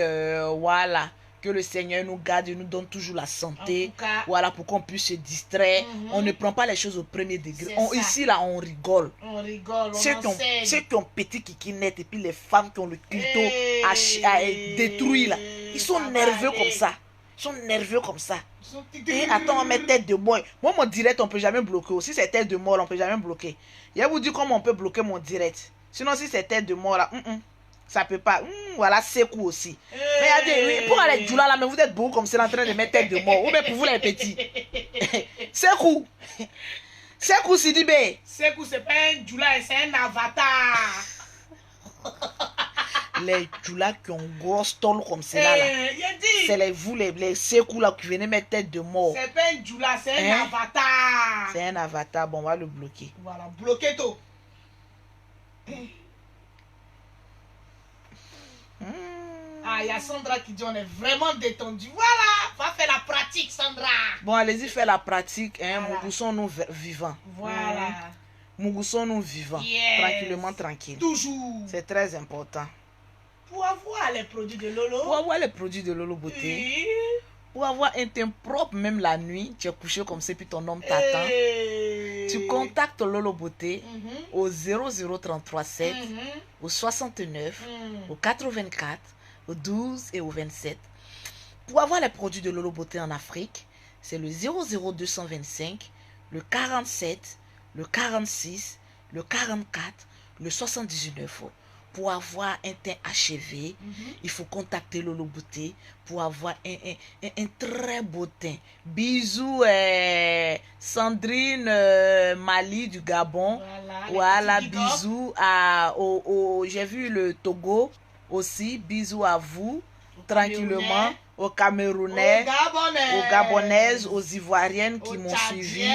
voilà. Que le Seigneur nous garde et nous donne toujours la santé. Voilà, pour qu'on puisse se distraire. On ne prend pas les choses au premier degré. Ici, là, on rigole. Ceux qui ont petit kikinette et puis les femmes qui ont le clito détruit, là. Ils sont nerveux comme ça. Et attends, on met tête de mort. Moi, mon direct, on ne peut jamais bloquer. Si c'est tête de mort, on ne peut jamais bloquer. Je vais vous dire comment on peut bloquer mon direct. Sinon, si c'est tête de mort, là, Ça peut pas. Voilà, Sekou aussi. Mais il y a des... Oui, pour aller Djoula là, mais vous êtes beau comme c'est en train de mettre tête de mort. Ou bien pour vous les petits. Sekou. Sekou Sidibé. Sekou, c'est pas un Djoula, c'est un avatar. Les Djoula qui ont grosse tôle comme cela là. C'est vous les Sekou là qui venaient mettre tête de mort. C'est pas un Djoula, c'est un avatar. C'est un avatar. Bon, on va le bloquer. Voilà, bloquez tout. Ah, il y a Sandra qui dit on est vraiment détendu. Voilà, va faire la pratique, Sandra. Bon, allez-y, faire la pratique. Hein. Voilà. Mougoussons-nous vivants. Voilà. Mougoussons-nous vivants. Yes. Tranquillement, tranquille. Toujours. C'est très important. Pour avoir les produits de Lolo. Pour avoir les produits de Lolo Beauté. Oui. Pour avoir un teint propre, même la nuit, tu es couché comme ça, puis ton homme t'attend. Tu contactes Lolo Beauté au 00337, au 69, au 84, au 12 et au 27. Pour avoir les produits de Lolo Beauté en Afrique, c'est le 00225, le 47, le 46, le 44, le 79. Pour avoir un teint achevé, il faut contacter Lolo Beauté pour avoir un très beau teint. Bisous Sandrine Mali du Gabon. Voilà, bisous j'ai vu le Togo aussi. Bisous à vous, tranquillement. Aux Camerounais, aux Gabonaises, aux Ivoiriennes qui m'ont suivi.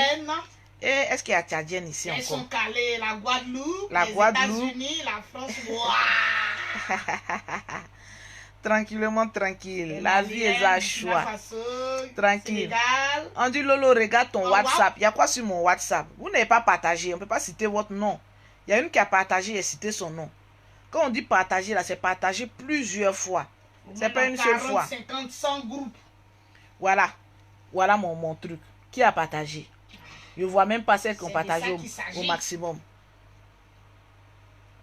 Et est-ce qu'il y a Tchadienne ici encore? Elles sont calées, la Guadeloupe, les États-Unis, la France. Tranquillement, tranquille. La vie est à choix. Tranquille. On dit Lolo, regarde ton WhatsApp. Il y a quoi sur mon WhatsApp? Vous n'avez pas partagé. On ne peut pas citer votre nom. Il y a une qui a partagé et cité son nom. Quand on dit partager, là, c'est partager plusieurs fois. C'est pas une seule fois. 50, 100 groupes. Voilà. Voilà mon truc. Qui a partagé? Je vois même pas celles qu'on partage au maximum.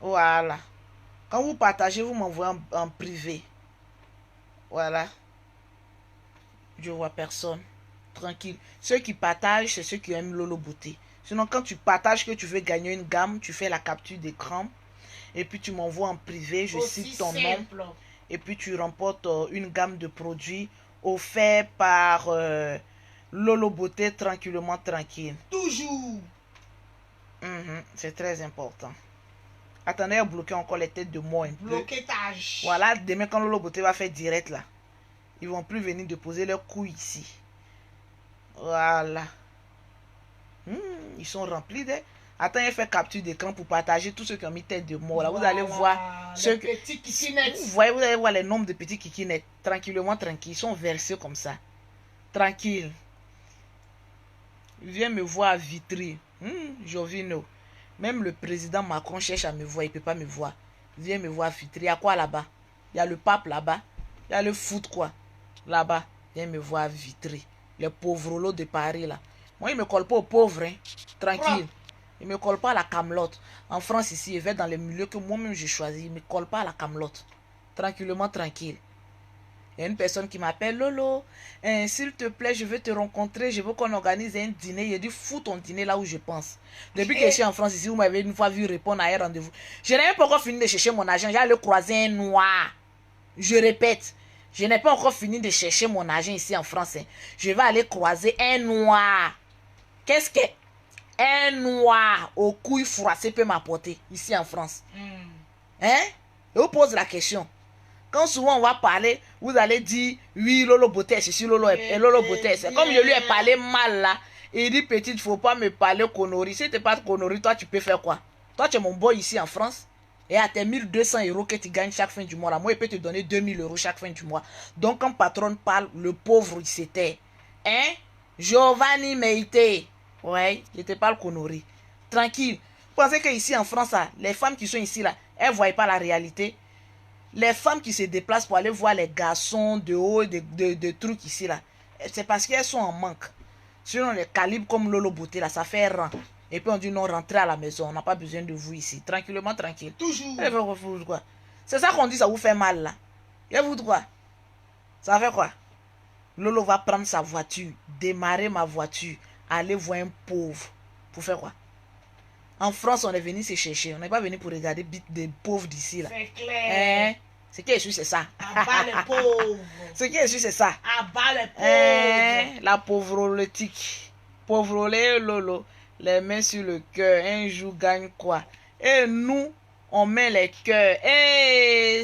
Voilà. Quand vous partagez, vous m'envoyez en privé. Voilà. Je vois personne. Tranquille. Ceux qui partagent, c'est ceux qui aiment Lolo Beauté. Sinon, quand tu partages que tu veux gagner une gamme, tu fais la capture d'écran. Et puis tu m'envoies en privé, je cite ton nom. Et puis tu remportes une gamme de produits offerts par... Lolo Beauté, tranquillement, tranquille. Toujours. C'est très important. Attendez à bloquer encore les têtes de moi un peu. Bloquetage. Voilà, demain quand Lolo Beauté va faire direct là, ils vont plus venir déposer leurs couilles ici. Voilà. Ils sont remplis de... Attends, il fait capture d'écran pour partager tous ceux qui ont mis tête de mort. Là, vous allez voir ceux petits kikinettes. Vous allez voir les nombres de petits kikinettes. Tranquillement, tranquille. Ils sont versés comme ça. Tranquille. Viens me voir à Vitry. Jovino. Même le président Macron cherche à me voir. Il ne peut pas me voir. Viens me voir à Vitry. Il y a quoi là-bas? Il y a le pape là-bas. Il y a le foot quoi. Là-bas. Viens me voir à Vitry. Les pauvres lots de Paris là. Moi, il ne me colle pas aux pauvres. Hein. Tranquille. Il ne me colle pas à la camelote. En France ici, il va dans les milieux que moi-même j'ai choisi. Il ne me colle pas à la camelote. Tranquillement, tranquille. Il y a une personne qui m'appelle Lolo, s'il te plaît, je veux te rencontrer, je veux qu'on organise un dîner. Il a dit, fous ton dîner là où je pense. Depuis que je suis en France ici, vous m'avez une fois vu répondre à un rendez-vous. Je n'ai même pas encore fini de chercher mon agent, j'allais croiser un noir. Je répète, je n'ai pas encore fini de chercher mon agent ici en France. Je vais aller croiser un noir. Qu'est-ce que un noir aux couilles froissées peut m'apporter ici en France? Hein? Et vous pose la question. Quand souvent on va parler, vous allez dire, oui, Lolo Beauté, c'est si Lolo Beauté. C'est comme je lui ai parlé mal là. Il dit, petite, il ne faut pas me parler conneries. Si tu n'es pas conneries, toi, tu peux faire quoi? Toi, tu es mon boy ici en France. Et à tes 1200 € que tu gagnes chaque fin du mois, là, moi, il peut te donner 2000 € chaque fin du mois. Donc, quand patron parle, le pauvre, il s'était. Hein? Giovanni Meite. Ouais, je te parle conneries. Tranquille. Vous pensez qu'ici en France, là, les femmes qui sont ici, là, elles ne voient pas la réalité? Les femmes qui se déplacent pour aller voir les garçons de haut, de trucs ici, là, c'est parce qu'elles sont en manque. Sinon, les calibres comme Lolo Beauté, là, ça fait rang. Et puis on dit non, rentrez à la maison, on n'a pas besoin de vous ici. Tranquillement, tranquille. Toujours. C'est ça qu'on dit, ça vous fait mal, là. Et vous, quoi? Ça fait quoi? Lolo va prendre sa voiture, démarrer ma voiture, aller voir un pauvre. Pour faire quoi? En France, on est venu se chercher. On n'est pas venu pour regarder des pauvres d'ici, là. C'est clair. Ce qui est sûr, c'est ça. À bas les pauvres. Ce qui est sûr, c'est ça. À bas les pauvres. La pauvrolétique. Pauvrolé, lolo. Les mains sur le cœur. Un jour gagne quoi? Et nous, on met les cœurs.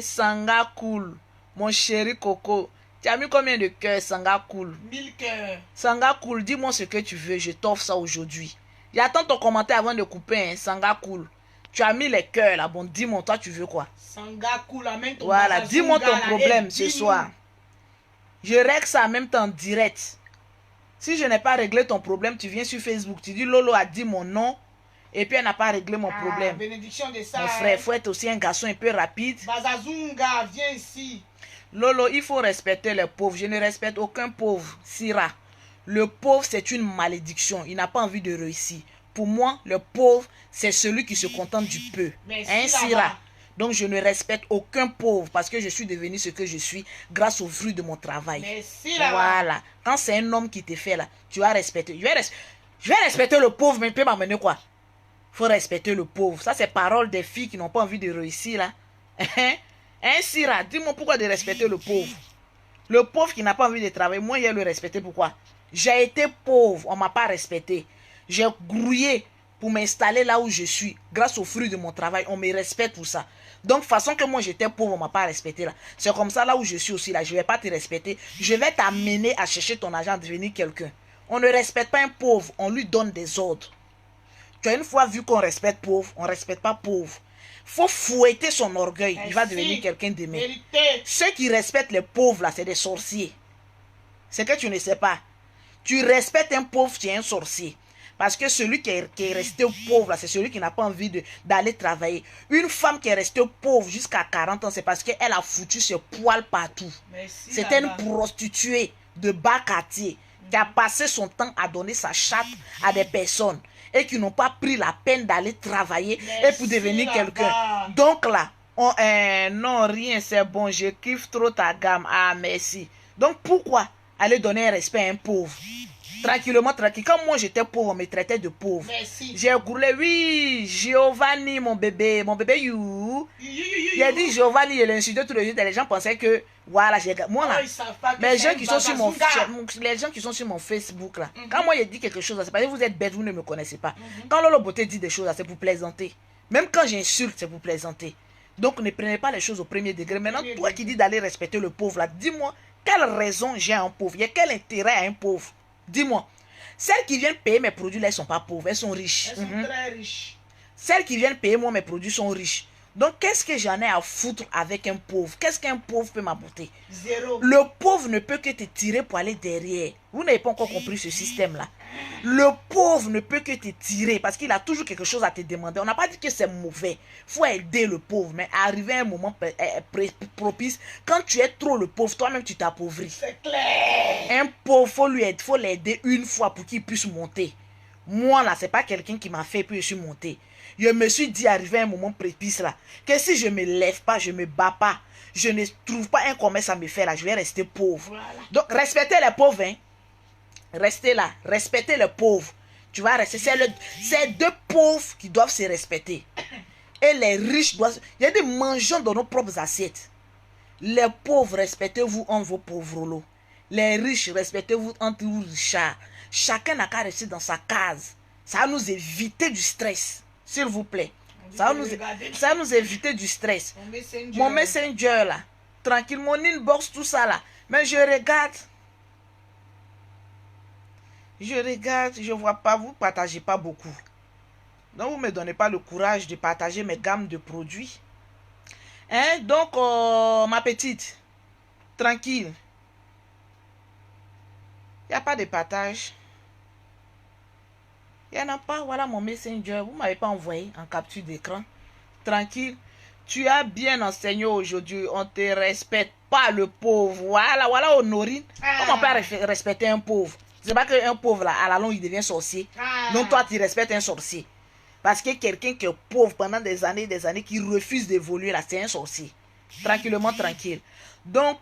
Sanga cool. Mon chéri Coco. Tu as mis combien de cœurs, Sanga cool? 1000 cœurs. Sanga cool, dis-moi ce que tu veux. Je t'offre ça aujourd'hui. J'attends ton commentaire avant de couper. Sanga cool. Tu as mis les cœurs là. Bon, dis-moi, toi, tu veux quoi? Sanga cool, amène ton voilà, dis-moi ton problème et ce soir. Je règle ça en même temps en direct. Si je n'ai pas réglé ton problème, tu viens sur Facebook, tu dis Lolo a dit mon nom et puis elle n'a pas réglé mon problème. Bénédiction de ça. Mon frère, il faut être aussi un garçon un peu rapide. Bazazunga, viens ici. Lolo, il faut respecter les pauvres. Je ne respecte aucun pauvre. Syrah. Le pauvre, c'est une malédiction. Il n'a pas envie de réussir. Pour moi, le pauvre, c'est celui qui se contente du peu. Hein, Syrah? Donc, je ne respecte aucun pauvre parce que je suis devenu ce que je suis grâce au fruit de mon travail. Merci là. Voilà. Quand c'est un homme qui te fait là, tu vas respecter. Je vais respecter le pauvre, mais il peut m'amener quoi? Il faut respecter le pauvre. Ça, c'est parole des filles qui n'ont pas envie de réussir là. Hein, Syrah, dis-moi pourquoi de respecter le pauvre. Le pauvre qui n'a pas envie de travailler, moi, je le respecter. Pourquoi? J'ai été pauvre, on ne m'a pas respecté. J'ai grouillé pour m'installer là où je suis. Grâce au fruit de mon travail, on me respecte pour ça. Donc, façon que moi, j'étais pauvre, on ne m'a pas respecté là. C'est comme ça là où je suis aussi là. Je ne vais pas te respecter. Je vais t'amener à chercher ton argent, à devenir quelqu'un. On ne respecte pas un pauvre, on lui donne des ordres. Tu as une fois vu qu'on respecte pauvre, on ne respecte pas pauvre. Faut fouetter son orgueil. Il va devenir quelqu'un d'aimé. Ceux qui respectent les pauvres là, c'est des sorciers. C'est que tu ne sais pas. Tu respectes un pauvre, tu es un sorcier. Parce que celui qui est resté pauvre, c'est celui qui n'a pas envie d'aller travailler. Une femme qui est restée pauvre jusqu'à 40 ans, c'est parce qu'elle a foutu ses poils partout. C'était une prostituée de bas quartier qui a passé son temps à donner sa chatte à des personnes et qui n'ont pas pris la peine d'aller travailler et pour devenir quelqu'un. Donc là, non, rien, c'est bon, je kiffe trop ta gamme. Ah, merci. Donc pourquoi aller donner un respect à un pauvre? Tranquillement, tranquille. Quand moi j'étais pauvre, on me traitait de pauvre. J'ai gouré, oui, Giovanni, mon bébé, you. Il a dit Giovanni, il insulté tous les jours. Les gens pensaient que, voilà, moi là. Mais les gens qui sont sur mon Facebook là, quand moi j'ai dit quelque chose, c'est parce que vous êtes bête, vous ne me connaissez pas. Quand Lolo Beauté dit des choses, c'est pour plaisanter. Même quand j'insulte, c'est pour plaisanter. Donc ne prenez pas les choses au premier degré. Maintenant, toi qui dis d'aller respecter le pauvre là, dis-moi, quelle raison j'ai à un pauvre? Il y a quel intérêt à un pauvre? Dis-moi, celles qui viennent payer mes produits là, elles ne sont pas pauvres, elles sont riches. Elles sont très riches. Celles qui viennent payer moi mes produits sont riches. Donc qu'est-ce que j'en ai à foutre avec un pauvre? Qu'est-ce qu'un pauvre peut m'apporter? Zéro. Le pauvre ne peut que te tirer pour aller derrière. Vous n'avez pas encore compris ce système là. Le pauvre ne peut que te tirer parce qu'il a toujours quelque chose à te demander. On n'a pas dit que c'est mauvais. Il faut aider le pauvre, mais arriver à un moment propice, quand tu es trop le pauvre, toi-même tu t'appauvris. C'est clair. Un pauvre, il faut l'aider une fois pour qu'il puisse monter. Moi là, c'est pas quelqu'un qui m'a fait puis je suis monté. Je me suis dit arrivé à un moment propice là, que si je me lève pas, je me bats pas, je ne trouve pas un commerce à me faire là, je vais rester pauvre. Voilà. Donc respectez les pauvres, hein. Restez là, respectez les pauvres. Tu vas rester. C'est deux pauvres qui doivent se respecter. Et les riches doivent. Il y a des mangeants dans nos propres assiettes. Les pauvres, respectez-vous entre vos pauvres. Les riches, respectez-vous entre vous richards. Chacun n'a qu'à rester dans sa case. Ça va nous éviter du stress. S'il vous plaît. Ça va nous éviter du stress. Mon messenger là. Tranquille, mon inbox, tout ça là. Mais je regarde, je vois pas, vous partagez pas beaucoup. Donc vous me donnez pas le courage de partager mes gammes de produits. Hein? Donc, ma petite, tranquille. Il n'y a pas de partage. Il n'y en a pas. Voilà mon messenger. Vous ne m'avez pas envoyé en capture d'écran. Tranquille. Tu as bien enseigné aujourd'hui. On ne te respecte pas, le pauvre. Voilà, Honorine. Comment on peut respecter un pauvre? C'est pas qu'un pauvre, là, à la longue, il devient sorcier. Donc, toi, tu respectes un sorcier. Parce que quelqu'un qui est pauvre pendant des années, qui refuse d'évoluer, là, c'est un sorcier. Tranquillement, tranquille. Donc,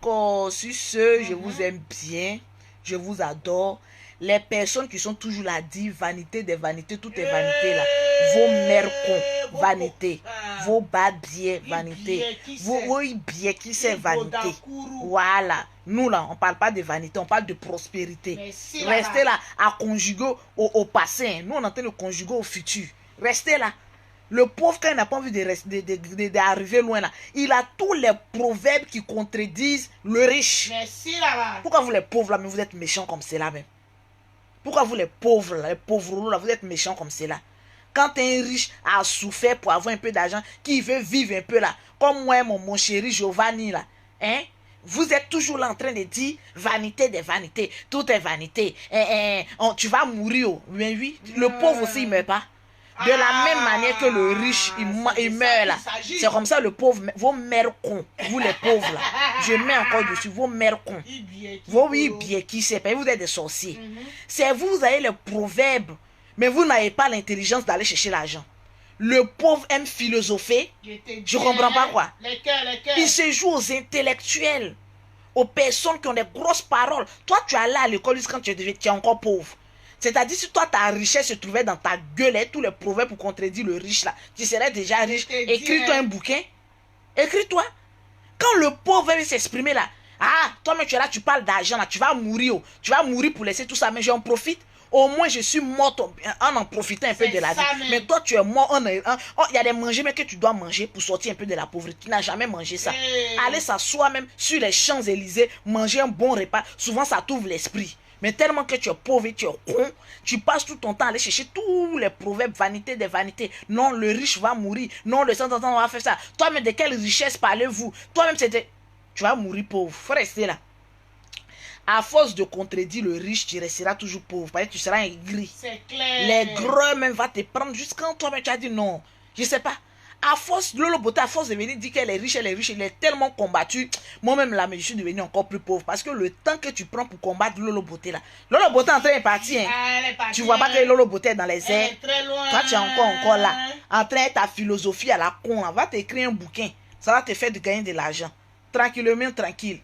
sur ce, je vous aime bien. Je vous adore. Les personnes qui sont toujours là, dit vanité des vanités, tout est vanité là. Vos mères cons, vanité. Vos babiers, vanité. Vos biais qui c'est vanité. Voilà. Nous là, on parle pas de vanité, on parle de prospérité. Restez là à conjuguer au passé. Nous, on est en train de conjuguer au futur. Restez là. Le pauvre, quand il n'a pas envie d'arriver loin là, il a tous les proverbes qui contredisent le riche. Merci là-bas. Pourquoi vous les pauvres là, mais vous êtes méchants comme cela même? Pourquoi vous les pauvres là, les pauvres là, vous êtes méchants comme cela? Quand un riche a souffert pour avoir un peu d'argent, qui veut vivre un peu là, comme moi, mon chéri Giovanni là, hein? Vous êtes toujours là en train de dire vanité des vanités, tout est vanité. Tu vas mourir. Mais oui, le pauvre aussi il meurt pas. De la même manière que le riche, il meurt là. C'est comme ça le pauvre, vos mères cons, vous les pauvres là. Je mets encore dessus, vos mères cons. Vos biais qui c'est, vous êtes des sorciers. C'est vous avez les proverbes, mais vous n'avez pas l'intelligence d'aller chercher l'argent. Le pauvre aime philosopher. Je comprends pas quoi. Il se joue aux intellectuels, aux personnes qui ont des grosses paroles. Toi, tu es allé à l'école quand tu es encore pauvre. C'est-à-dire, si toi, ta richesse se trouvait dans ta gueule, tous les proverbes pour contredire le riche, là, tu serais déjà riche. Écris-toi un bouquin. Écris-toi. Quand le pauvre veut s'exprimer là, ah, toi-même, tu es là, tu parles d'argent, là, tu vas mourir. Tu vas mourir pour laisser tout ça, mais j'en profite. Au moins, je suis mort en profitant un peu de la vie. Mais toi, tu es mort. Il y a des manger mais que tu dois manger pour sortir un peu de la pauvreté. Tu n'as jamais mangé ça. Aller s'asseoir même sur les Champs-Élysées, manger un bon repas, souvent, ça t'ouvre l'esprit. Mais tellement que tu es pauvre et tu es con, tu passes tout ton temps à aller chercher tous les proverbes, vanité des vanités. Non, le riche va mourir. Non, le sang va faire ça. Toi-même, de quelle richesse parlez-vous? Toi-même, c'était... Tu vas mourir pauvre. Faut rester là. À force de contredire le riche, tu resteras toujours pauvre. Parce que tu seras aigri. C'est clair. Les gros même vont te prendre jusqu'à toi-même tu as dit non. Je sais pas. À force, Lolo Beauté, à force de venir dire qu'elle est riche, il est tellement combattu. Moi-même là, mais je suis devenu encore plus pauvre. Parce que le temps que tu prends pour combattre Lolo Beauté là. Lolo Beauté est en train de partir. Hein. Tu vois pas que Lolo Beauté est dans les airs. Toi, tu es encore là. En train de ta philosophie à la con. Là. Va t'écrire un bouquin. Ça va te faire de gagner de l'argent. Tranquillement, tranquille.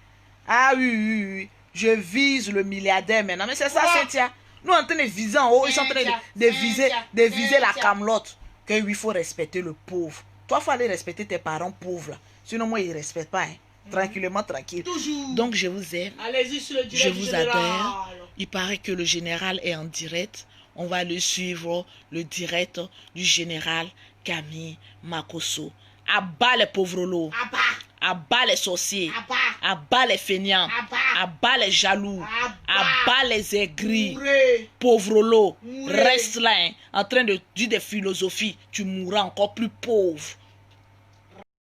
Ah oui. Je vise le milliardaire maintenant. Mais c'est ça, Cynthia. Nous, en train de viser en haut, ils sont en train de viser la camelote. Que oui, il faut respecter le pauvre. Toi, il faut aller respecter tes parents pauvres. Là. Sinon, moi, ils ne respectent pas. Hein. Tranquillement, tranquille. Toujours. Donc, je vous aime. Allez-y sur le direct. Je vous adore. Il paraît que le général est en direct. On va le suivre, le direct du général Camille Makosso. À bas les pauvres lots. À bas les sorciers, à bas les feignants, à bas les jaloux, à bas les aigris, pauvre lot, reste là, hein, en train de dire des philosophies, tu mourras encore plus pauvre.